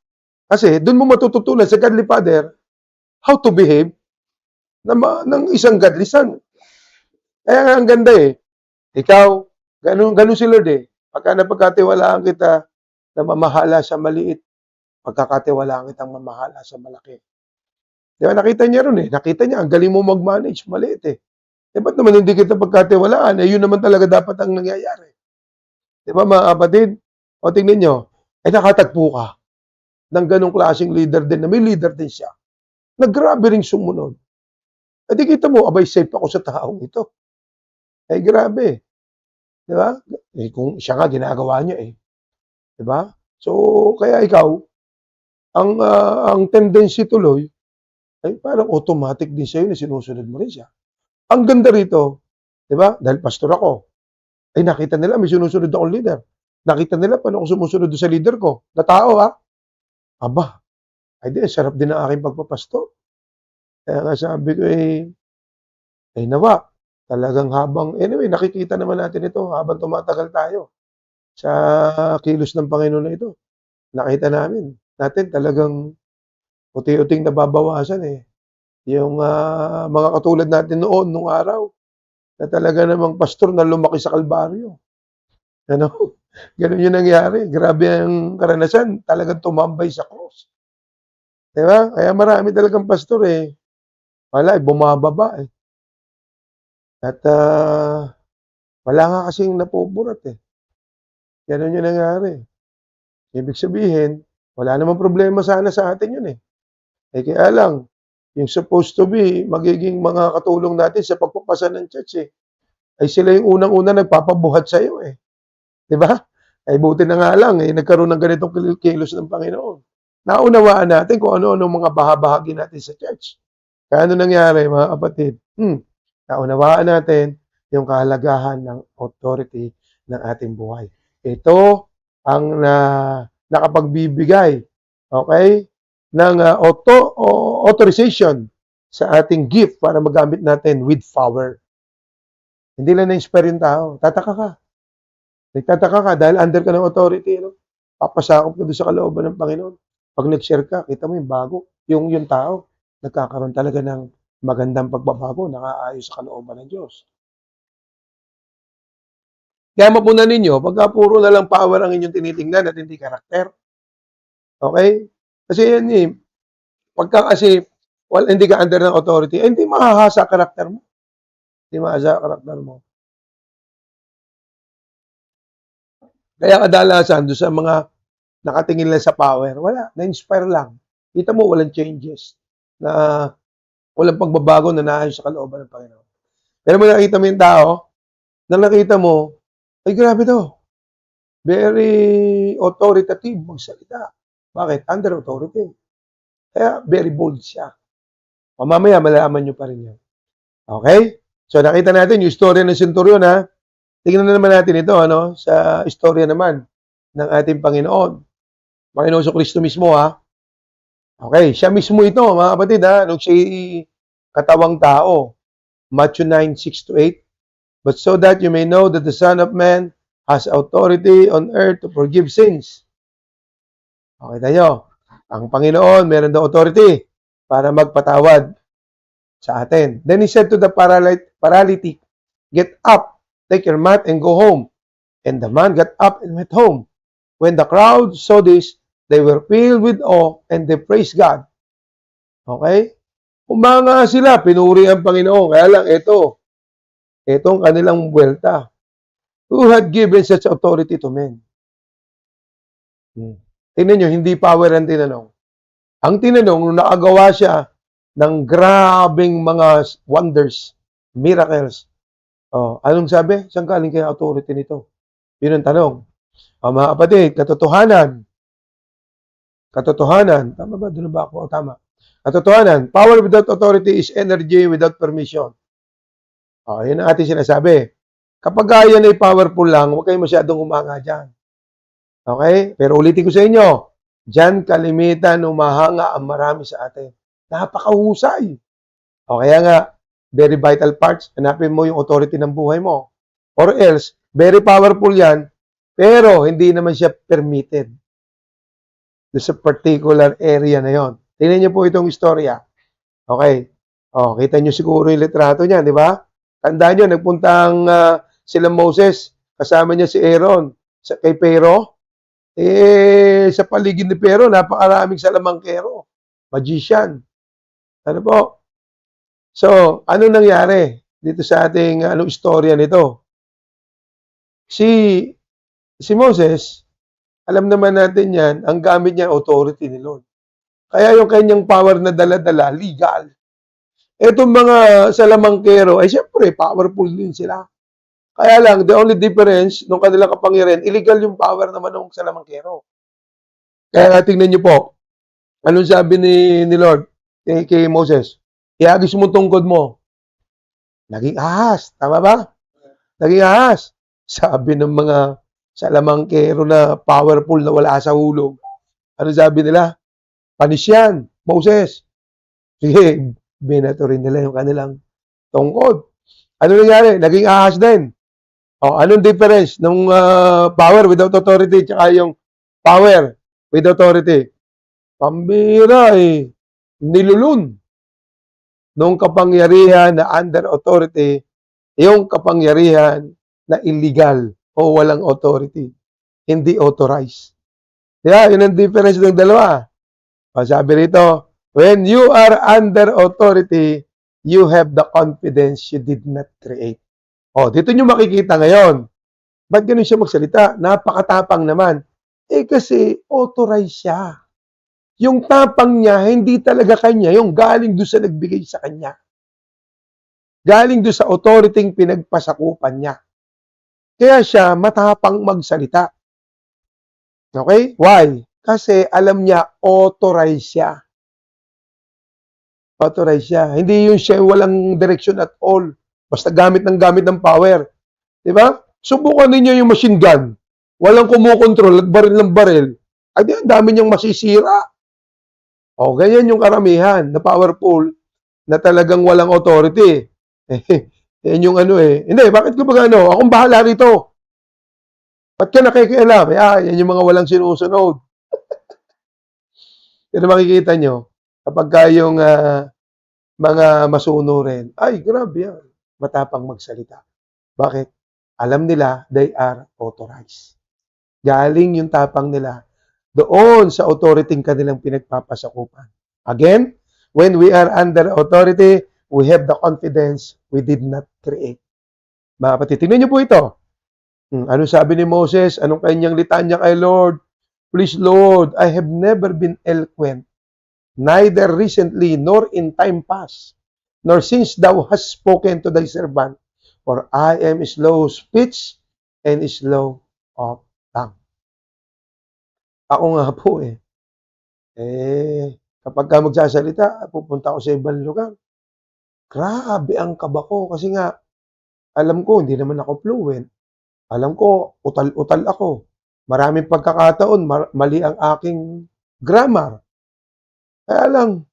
Kasi doon mo matututunan sa godly father how to behave ng isang godly son. Kaya nga ang ganda Ikaw, ganun si Lord Pagka napagkatiwalaan kita na mamahala sa maliit, pagkakatiwalaan kitang mamahala sa malaki. Di ba, nakita niya ron Nakita niya, ang galing mo mag-manage, maliit ba't naman hindi kita pagkatiwalaan? Yun naman talaga dapat ang nangyayari. Di ba, mga kapatid? O, tingnan nyo, nakatagpo ka ng ganong klaseng leader din, na may leader din siya. Naggrabe ring sumunod. Di kita mo, abay, safe ako sa taong ito. Grabe. Di ba? Kung siya nga, ginagawa niya Di ba? So, kaya ikaw, ang tendency tuloy, ay parang automatic din sa'yo na sinusunod mo rin siya. Ang ganda rito, di ba? Dahil pastor ako, nakita nila may sinusunod akong leader. Nakita nila paano ako sumusunod sa leader ko. Na tao Aba, sarap din ang aking pagpapastor. Kaya nga sabi ko nawa, talagang habang, anyway, nakikita naman natin ito habang tumatagal tayo sa kilos ng Panginoon na ito. Nakita natin talagang unti-unting nababawasan yung mga katulad natin noon, nung araw, na talaga namang pastor na lumaki sa Kalbaryo. Ganun yung nangyari. Grabe ang karanasan. Talagang tumambay sa cross. Diba? Kaya marami talagang pastor wala, bumababa At wala nga kasing napupurat Ganun yung nangyari. Ibig sabihin, wala namang problema sana sa atin yun kaya lang, yung supposed to be, magiging mga katulong natin sa pagpapasa ng church ay sila yung unang-una nagpapabuhat sa iyo Di ba? Buti na nga lang nagkaroon ng ganitong kilos ng Panginoon. Naunawaan natin kung ano-ano mga bahagi natin sa church. Kaya ano nangyari, mga kapatid? Naunawaan natin yung kahalagahan ng authority ng ating buhay. Ito ang nakapagbibigay, okay, ng authorization sa ating gift para magamit natin with power. Hindi lang na-inspire yung tao. Tataka ka. Nagtataka ka dahil under ka ng authority. Papasakop ka doon sa kalooban ng Panginoon. Pag nag-share ka, kita mo yung bago. Yung tao, nagkakaroon talaga ng magandang pagbabago, nakaayos sa kalooban ng Diyos. Kaya mapunan ninyo, pagka puro na lang power ang inyong tinitingnan at hindi karakter. Okay? Kasi yan pagka kasi hindi ka under ng authority, hindi mahahasa karakter mo. Hindi mahahasa karakter mo. Kaya kadalasan doon sa mga nakatingin lang sa power, wala, na-inspire lang. Kita mo, walang changes. Na walang pagbabago na naayos sa kalooban ng Panginoon. Pero mo nakita mo yung tao, na nakita mo, ay grabe to. Very authoritative magsalita. Bakit? Under authority. Kaya very bold siya. O mamaya, malalaman nyo pa rin yan. Okay? So nakita natin yung istorya ng senturyon Tingnan na naman natin ito sa istorya naman ng ating Panginoon. Panginoon sa Kristo mismo Okay, siya mismo ito mga kapatid nung siya katawang tao. Matthew 9:6-8. but so that you may know that the Son of Man has authority on earth to forgive sins. Okay tayo. Ang Panginoon, meron daw authority para magpatawad sa atin. Then he said to the paralytic, get up, take your mat and go home. And the man got up and went home. When the crowd saw this, they were filled with awe and they praised God. Okay? Umanga sila, pinuri ang Panginoon. Kaya lang, itong kanilang buwelta. Who had given such authority to men? Tingnan nyo, hindi power ang tinanong. Ang tinanong, nung nakagawa siya ng grabing mga wonders, miracles. Anong sabi? Saan galing kaya authority nito? Yun ang tanong. Mga kapatid, katotohanan. Tama ba? Doon ba ako? Tama. Katotohanan. Power without authority is energy without permission. Yun ang ating sinasabi. Kapag yan ay powerful lang, huwag kayo masyadong humanga dyan. Okay? Pero ulitin ko sa inyo, dyan kalimitan umahanga ang marami sa atin. Napakahusay. Kaya nga, very vital parts, hanapin mo yung authority ng buhay mo. Or else, very powerful yan, pero hindi naman siya permitted. Sa particular area na yon. Tingnan niyo po itong istorya. Okay. Kita niyo siguro yung litrato niya, di ba? Tandaan niyo, nagpuntang sila Moses, kasama niya si Aaron, kay Pero. Sa paligid ni Pero, napakaraming salamangkero. Magician. Ano po? So, ano nangyari dito sa ating istorya nito? Si Moses, alam naman natin yan, ang gamit niya authority ni Lord. Kaya yung kanyang power na dala-dala, legal. Etong mga salamangkero, ay siyempre, powerful din sila. Kaya lang, the only difference nung kanilang kapangyarihan, illegal yung power naman ng salamangkero. Kaya tingnan niyo po, anong sabi ni Lord kay Moses? Iagis mo tungkod mo. Naging ahas. Tama ba? Naging ahas. Sabi ng mga salamangkero na powerful na wala sa hulog. Ano sabi nila? Panis yan, Moses. Sige, binato rin nila yung kanilang tungkod. Ano nangyari? Naging ahas din. Anong difference ng power without authority tsaka yung power with authority? Pambira nilulun. Nung kapangyarihan na under authority, yung kapangyarihan na illegal o walang authority. Hindi authorized. Diba? Yun ang difference ng dalawa. Sabi rito, when you are under authority, you have the confidence you did not create. Dito nyo makikita ngayon. Ba't ganun siya magsalita? Napakatapang naman. Kasi authorized siya. Yung tapang niya, hindi talaga kanya. Yung galing doon sa nagbigay sa kanya. Galing doon sa authority pinagpasakupan niya. Kaya siya matapang magsalita. Okay? Why? Kasi alam niya, authorized siya. Authorized siya. Hindi yung siya walang direction at all. Basta gamit ng power. Diba? Subukan ninyo yung machine gun. Walang kumukontrol at baril ng baril. Ay, ang dami niyang masisira. Ganyan yung karamihan na powerful na talagang walang authority. Yan yung Hindi, bakit ko ba akong bahala rito. Ba't ka nakikialam? Yan yung mga walang sinusunod. Pero makikita nyo, kapag yung mga masunurin, ay, grabe yan. Matapang magsalita. Bakit? Alam nila, they are authorized. Galing yung tapang nila doon sa authority kanilang pinagpapasakupan. Again, when we are under authority, we have the confidence we did not create. Mga kapatid, tingnan niyo po ito. Ano sabi ni Moses? Anong kanyang litanya kay Lord? Please, Lord, I have never been eloquent, neither recently nor in time past, nor since thou hast spoken to thy servant, for I am slow of speech and slow of tongue. Ako nga po kapag ka magsasalita, pupunta ako sa ibang lugar. Grabe ang kaba ko kasi nga, alam ko, hindi naman ako fluent. Alam ko, utal-utal ako. Maraming pagkakataon, mali ang aking grammar. Kaya lang,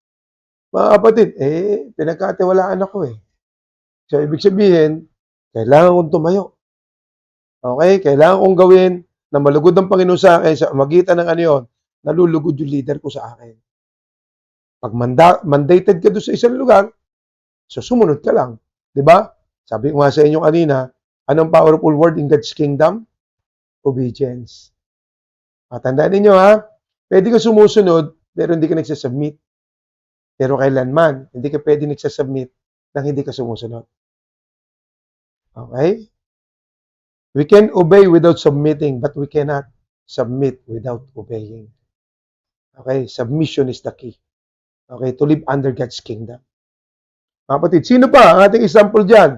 mga kapatid, pinagkatiwalaan ako So, ibig sabihin, Kailangan kong tumayo. Okay? Kailangan kong gawin na malugod ang Panginoon sa akin sa magitan ng ano yun, nalulugod yung leader ko sa akin. Pag mandated ka doon sa isang lugar, so sumunod ka lang. Di ba? Sabi ko nga sa inyo kanina, anong powerful word in God's kingdom? Obedience. Tandaan ninyo ha, pwede ka sumusunod, pero hindi ka nagsasubmit. Pero kailanman, hindi ka pwede nagsasubmit nang hindi ka sumusunod. Okay? We can obey without submitting, but we cannot submit without obeying. Okay? Submission is the key. Okay? To live under God's kingdom. Mga kapatid, sino pa ang ating example dyan?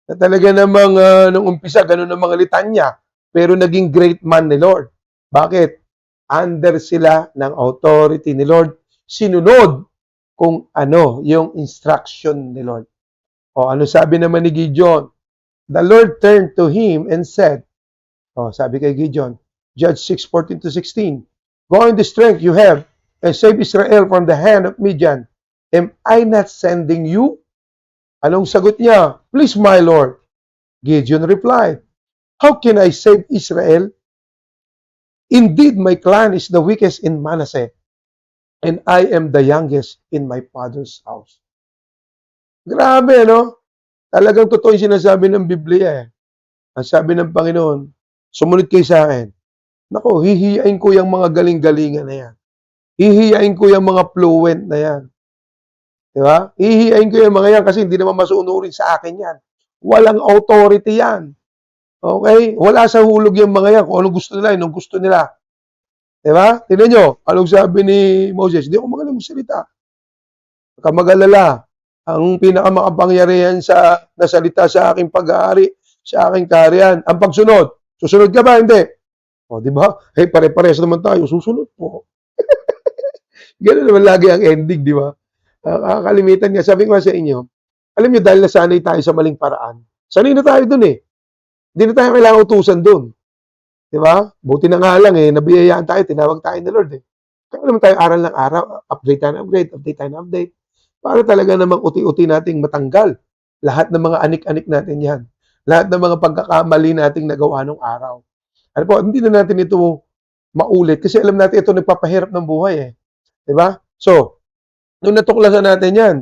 Na talaga namang nung umpisa, ganun ang mga litanya, pero naging great man ni Lord. Bakit? Under sila ng authority ni Lord. Sinunod kung ano yung instruction ni Lord. O ano sabi naman ni Gideon? The Lord turned to him and said, sabi kay Gideon, Judge 6:14-16, Go in the strength you have and save Israel from the hand of Midian. Am I not sending you? Anong sagot niya? Please, my Lord. Gideon replied, How can I save Israel? Indeed, my clan is the weakest in Manasseh, and I am the youngest in my father's house. Grabe, no? Talagang totoo yung sinasabi ng Biblia eh. Ang sabi ng Panginoon, sumunod kayo sa akin. Nako, hihiyain ko yung mga galing-galingan na yan. Hihiyain ko yung mga fluent na yan. Diba? Hihiyain ko yung mga yan kasi hindi naman masunurin sa akin yan. Walang authority yan. Okay? Wala sa hulog yung mga yan. Kung anong gusto nila, anong gusto nila. Diba? Tignan nyo, anong sabi ni Moses? Hindi ako magaling magsalita. Mag-alala. Ang pinakamakapangyarihan sa nasalita sa aking pag-aari, sa aking kaharian, ang pagsunod. Susunod ka ba? Hindi. O, di ba? Hey, pare-pares naman tayo. Susunod po. Ganun naman lagi ang ending, di ba? Kalimitan nga. Sabi ko sa inyo, alam nyo, dahil nasanay tayo sa maling paraan, sanay na tayo dun eh. Hindi na tayo kailangan utusan dun. Di ba? Buti na nga lang eh, nabiyayaan tayo, tinawag tayo ni Lord eh. Kaya naman tayo aral ng araw, update tayo ng update, update tayo ng update. Para talaga namang uti-uti nating matanggal. Lahat ng mga anik-anik natin yan. Lahat ng mga pagkakamali nating nagawa nung araw. Ano po, hindi na natin ito maulit kasi alam natin ito nagpapahirap ng buhay eh. Diba? So, nung natuklasan natin yan,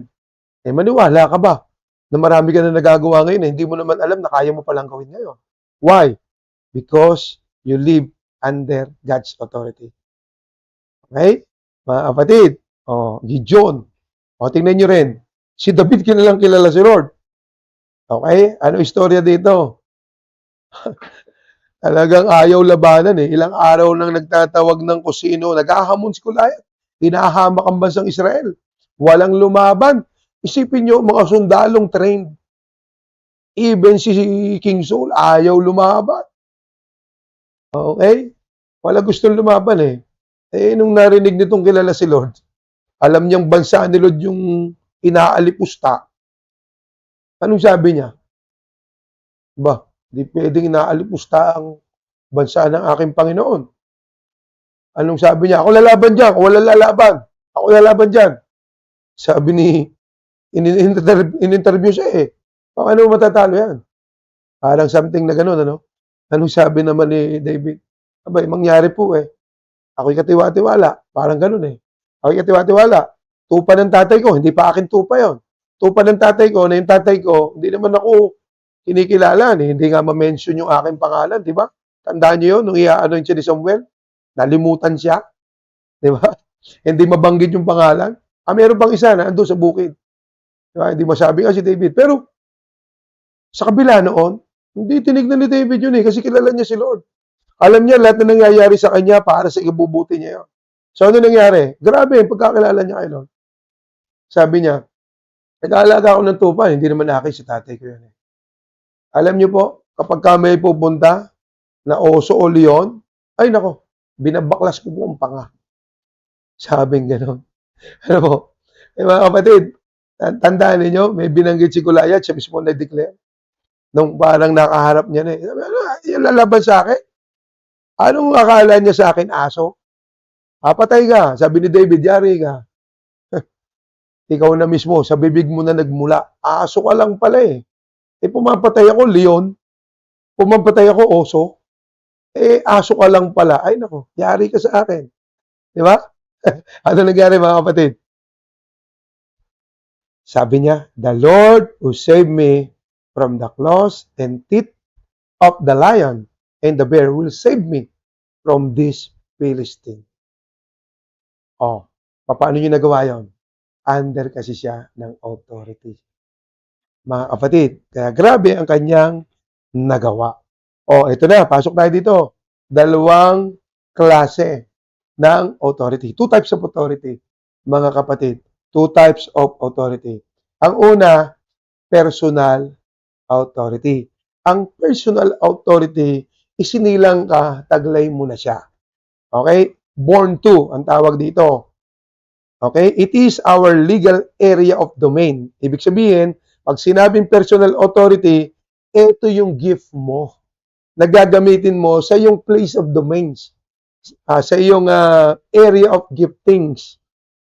maniwala ka ba na marami ka na nagagawa ngayon hindi mo naman alam na kaya mo palang gawin ngayon. Why? Because you live under God's authority. Okay? Mga kapatid, Gideon, tingnan nyo rin, si David kilalang kilala si Lord. Okay? Ano istorya dito? Talagang ayaw labanan eh. Ilang araw nang nagtatawag ng kusino, naghahamon si Goliath. Hinahamak ang bansang Israel. Walang lumaban. Isipin nyo, mga sundalong trained. Even si King Saul, ayaw lumaban. Okay? Wala gustong lumaban eh. Nung narinig nitong kilala si Lord, alam niyang bansa ni Lord yung inaalipusta. Anong sabi niya? Ba, di pwedeng inaalipusta ang bansa ng aking Panginoon. Anong sabi niya? Ako lalaban dyan. Ako walang lalaban. Ako lalaban dyan. Sabi ni, in-interview siya eh. Paano matatalo yan? Parang something na gano'n, ano? Anong sabi naman ni David? Abay, mangyari po eh. Ako'y katiwa-tiwala. Parang gano'n eh. Ako'y katiwa-tiwala. Tupa ng tatay ko, hindi pa akin tupa yon. Tupa ng tatay ko, na yung tatay ko, hindi naman ako kinikilala. Hindi nga ma-mention yung aking pangalan, di ba? Tandaan niyo yun, nung iaano siya ni Samuel, nalimutan siya. Di ba? Hindi mabanggit yung pangalan. Meron pang isa na ando sa bukid. Diba? Hindi masabi nga si David. Pero, sa kabila noon, hindi tinignan ni David yun eh, kasi kilala niya si Lord. Alam niya lahat na nangyayari sa kanya para sa ikabubuti niya yun. So, ano nangyari? Grabe, pagkakilala niya kay Lord. Sabi niya, nag-aalaga ako ng tupa, hindi naman akin si tatay ko yun eh. Alam niyo po, kapag may pupunta na oso o leon, ay nako, binabaklas ko po ang panga. Sabing gano'n. Ano po? Mga kapatid, tandaan ninyo, may binanggit si Goliath, siya mismo na-declare. Nung parang nakaharap niya na eh. Sabi, yung lalaban sa akin? Anong akala niya sa akin, aso? Patay ka. Sabi ni David, yari ka. Ikaw na mismo, sa bibig mo na nagmula. Aso ka lang pala eh. Pumapatay ako leon, pumapatay ako oso, aso ka lang pala. Ay nako, yari ka sa akin. Di ba? Ano nangyari mga kapatid? Sabi niya, the Lord who saved me from the claws and teeth of the lion and the bear will save me from this Philistine. Oh, paano niyo nagawa yon? Under kasi siya ng authority. Mga kapatid, kaya grabe ang kanyang nagawa. Oh, ito na, pasok tayo dito. Dalawang klase ng authority. Two types of authority, mga kapatid. Two types of authority. Ang una, personal authority. Ang personal authority, isinilang ka, taglay mo na siya. Okay? Born to, ang tawag dito. Okay? It is our legal area of domain. Ibig sabihin, pag sinabing personal authority, ito yung gift mo. Nagagamitin mo sa iyong place of domains. Sa iyong area of giftings.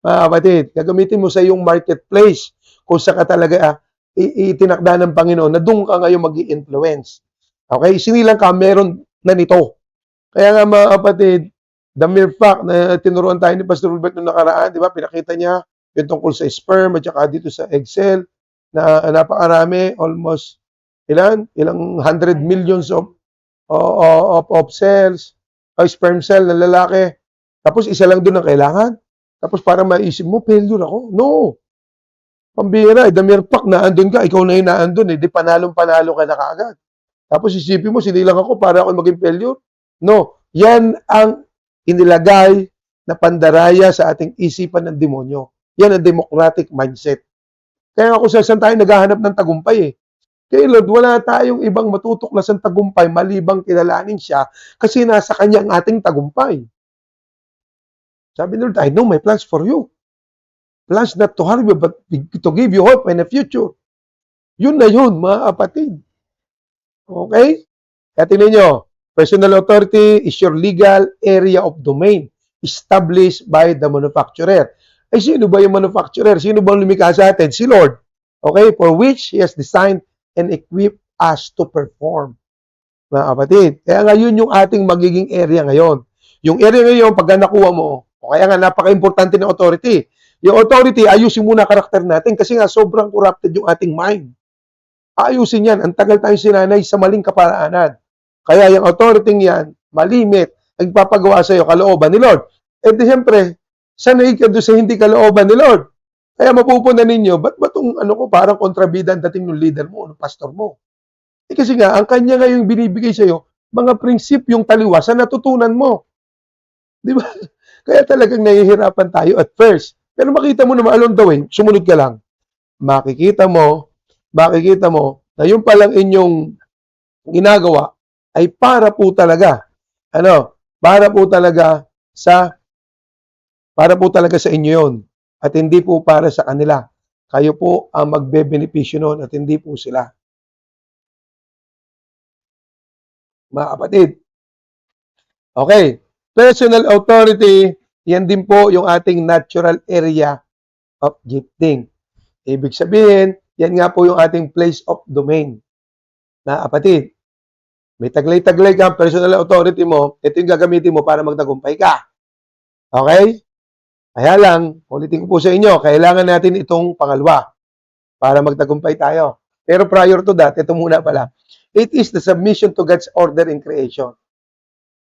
Mga kapatid, gagamitin mo sa iyong marketplace kung saan ka talaga itinakda ng Panginoon na doon ka ngayon mag-i-influence. Okay? Sinilang ka, meron na nito. Kaya nga mga kapatid, the mere fact na tinuruan tayo ni Pastor Robert noong nakaraan, di ba? Pinakita niya yung tungkol sa sperm at saka dito sa egg cell na napakarami, almost ilang 100 millions of cells, sperm cell na lalaki. Tapos isa lang doon ang kailangan. Tapos parang maisip mo, failure ako. No. Pambira, the mere fact na andun ka, ikaw na yung naandun, di panalong-panalo ka na kaagad. Tapos isipin mo, sinilang ako para ako maging failure. No. Yan ang inilagay na pandaraya sa ating isipan ng demonyo. Yan ang democratic mindset. Kaya ako saan tayo naghahanap ng tagumpay eh. Kaya Lord, wala tayong ibang matutuklasan tagumpay malibang kilalanin siya kasi nasa kanya ang ating tagumpay. Sabi ni Lord, I know my plans for you. Plans not to harm you, but to give you hope and a future. Yun na yun, mga kapatid. Okay? Kaya tingnan nyo, personal authority is your legal area of domain established by the manufacturer. Ay, sino ba yung manufacturer? Sino ba ang lumikha sa atin? Si Lord. Okay? For which He has designed and equipped us to perform. Mga kapatid. Kaya ngayon yung ating magiging area ngayon. Yung area ngayon, pagka nakuha mo, o kaya nga napaka-importante ng authority. Yung authority, ayusin muna karakter natin kasi nga sobrang corrupted yung ating mind. Ayusin yan. Ang tagal tayong sinanay sa maling kaparaanan. Kaya yung authority yan, malimit, nagpapagawa sa iyo kalooban ni Lord. Di siyempre, sanay ka doon sa hindi kalooban ni Lord. Kaya mapupunan ninyo, ba't ba itong parang kontrabida ang dating ng leader mo, ng pastor mo? Kasi nga, ang kanya nga yung binibigay sa iyo, mga prinsipyong taliwas na natutunan mo. Di ba? Kaya talagang nahihirapan tayo at first. Pero makita mo naman along the way, sumunod ka lang. Makikita mo na yung palang inyong ginagawa ay para po talaga sa inyo yun at hindi po para sa kanila. Kayo po ang magbe-benepisyo noon at hindi po sila. Mga kapatid. Okay. Personal authority, yan din po yung ating natural area of gifting. Ibig sabihin, yan nga po yung ating place of domain. Na kapatid, may taglay-taglay ka, personal authority mo, ito yung gagamitin mo para magtagumpay ka. Okay? Kaya lang, ulitin ko po sa inyo, kailangan natin itong pangalawa para magtagumpay tayo. Pero prior to that, ito muna pala. It is the submission to God's order in creation.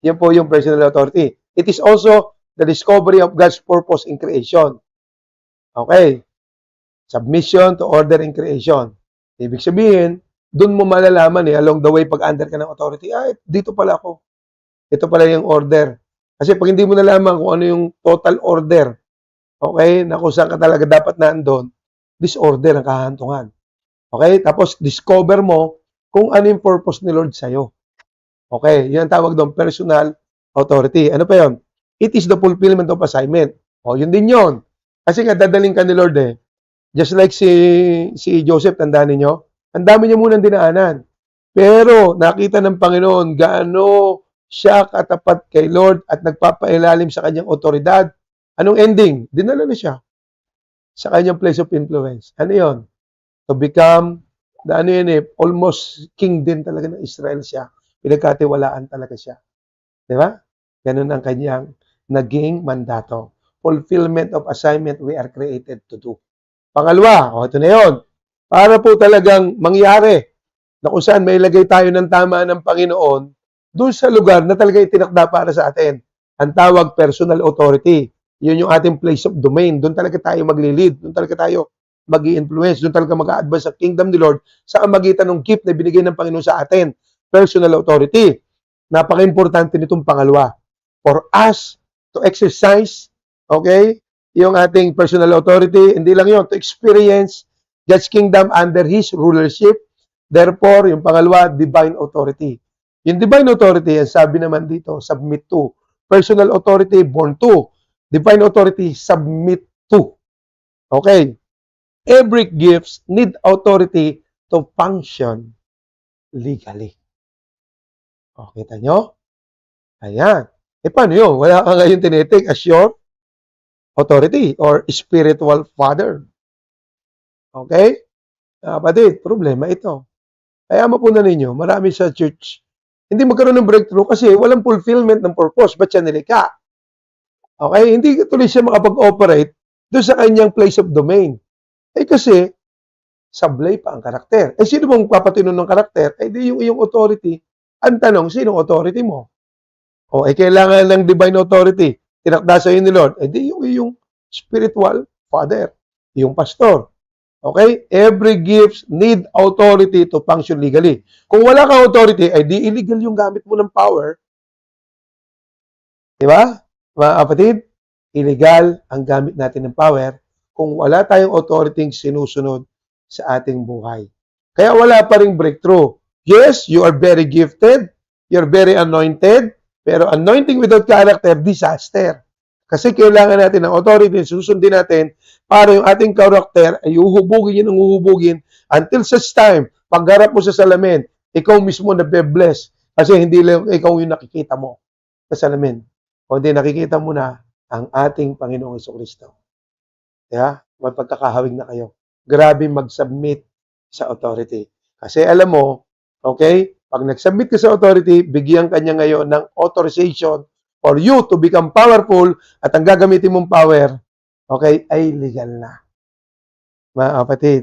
Yan po yung personal authority. It is also the discovery of God's purpose in creation. Okay. Submission to order in creation. Ibig sabihin, doon mo malalaman along the way pag under ka ng authority, dito pala ako. Ito pala yung order. Kasi pag hindi mo nalaman kung ano yung total order, okay, na kung saan ka talaga dapat nandun, disorder ang kahantungan. Okay? Tapos discover mo kung ano yung purpose ni Lord sa'yo. Okay, yan ang tawag doon, personal authority. Ano pa yun? It is the fulfillment of assignment. Yun din yun. Kasi nga, dadaling ka ni Lord Just like si Joseph, tandaan ninyo, ang dami niya munang dinaanan. Pero, nakita ng Panginoon, gaano siya katapat kay Lord at nagpapailalim sa kanyang otoridad. Anong ending? Dinala na siya sa kanyang place of influence. Ano yun? To become ano yan eh, almost king din talaga ng Israel siya. Pinagkatiwalaan talaga siya. Di ba? Ganun ang kanyang naging mandato. Fulfillment of assignment we are created to do. Pangalawa, ito na yun. Para po talagang mangyari na kung saan may ilagay tayo ng tama ng Panginoon doon sa lugar na talaga itinakda para sa atin. Ang tawag personal authority. Yun yung ating place of domain. Doon talaga tayo magli-lead. Doon talaga tayo mag-i-influence. Doon talaga mag-a-advance sa kingdom ni Lord sa magitan ng gift na binigay ng Panginoon sa atin. Personal authority. Napaka-importante nitong pangalawa. For us to exercise, okay, yung ating personal authority, hindi lang yun, to experience God's kingdom under His rulership. Therefore, yung pangalawa, divine authority. Yung divine authority, ang sabi naman dito, submit to. Personal authority, born to. Divine authority, submit to. Okay. Every gifts need authority to function legally. O, kita nyo? Ayan. Paano yun? Wala ka ngayon tinitik as your authority or spiritual father. Okay? Kapatid, problema ito. Kaya mapunan ninyo, marami sa church, hindi magkaroon ng breakthrough kasi walang fulfillment ng purpose. Ba't siya nilika? Okay? Hindi tuloy siya makapag-operate doon sa kanyang place of domain. Kasi, sablay pa ang karakter. Sino bang papatino ng karakter? Di yung iyong authority. Ang tanong, sinong authority mo? Kailangan ng divine authority. Tinakda sa iyo ni Lord. Di yung iyong spiritual father, yung pastor. Okay? Every gift need authority to function legally. Kung wala kang authority, di illegal yung gamit mo ng power. Di ba? Mga kapatid, illegal ang gamit natin ng power kung wala tayong authority sinusunod sa ating buhay. Kaya wala pa ring breakthrough. Yes, you are very gifted, you're very anointed, pero anointing without character, disaster. Kasi kailangan natin ng authority, susundin natin para yung ating character ay uhubugin yun ang uhubugin until such time, pagharap mo sa salamin, ikaw mismo nabe-bless kasi hindi lang ikaw yung nakikita mo sa salamin. Kundi nakikita mo na ang ating Panginoong Jesucristo. Kaya, may pagkakahawig na kayo. Grabe mag-submit sa authority. Kasi alam mo, okay, pag nag-submit ka sa authority, bigyan kanya ngayon ng authorization for you to become powerful at ang gagamitin mong power, okay, ay legal na. Mga kapatid,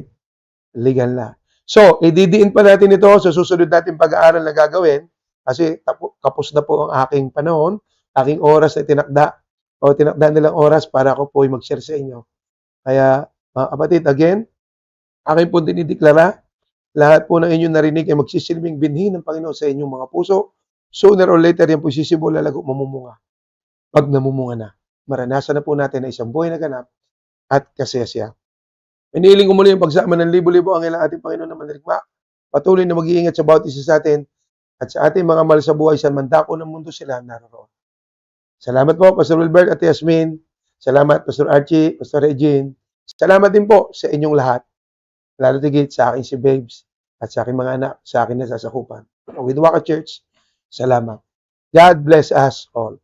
legal na. So, ididiin pa natin ito sa susunod natin pag-aaral na gagawin kasi kapos na po ang aking panahon, aking oras na tinakda nilang oras para ako po ay mag-share sa inyo. Kaya, mga kapatid, again, aking po dinideklara, lahat po ng inyong narinig ay magsisilbing binhi ng Panginoon sa inyong mga puso. Sooner or later, yan po sisibo, lalago, mamumunga. Pag namumunga na, maranasan na po natin na isang buhay na ganap at kasiyasiya. Inihiling ko muli yung pagsama ng libo-libo ang ilang ating Panginoon na manirigma. Patuloy na mag-iingat sa bawat isa sa atin at sa ating mga mahal sa buhay sa mandako ng mundo sila naroon. Salamat po, Pastor Wilbert at Yasmin. Salamat, Pastor Archie, Pastor Regine. Salamat din po sa inyong lahat. Lalo tigit sa akin si Babes at sa aking mga anak, sa akin na sasakupan. With Waka Church, salamat. God bless us all.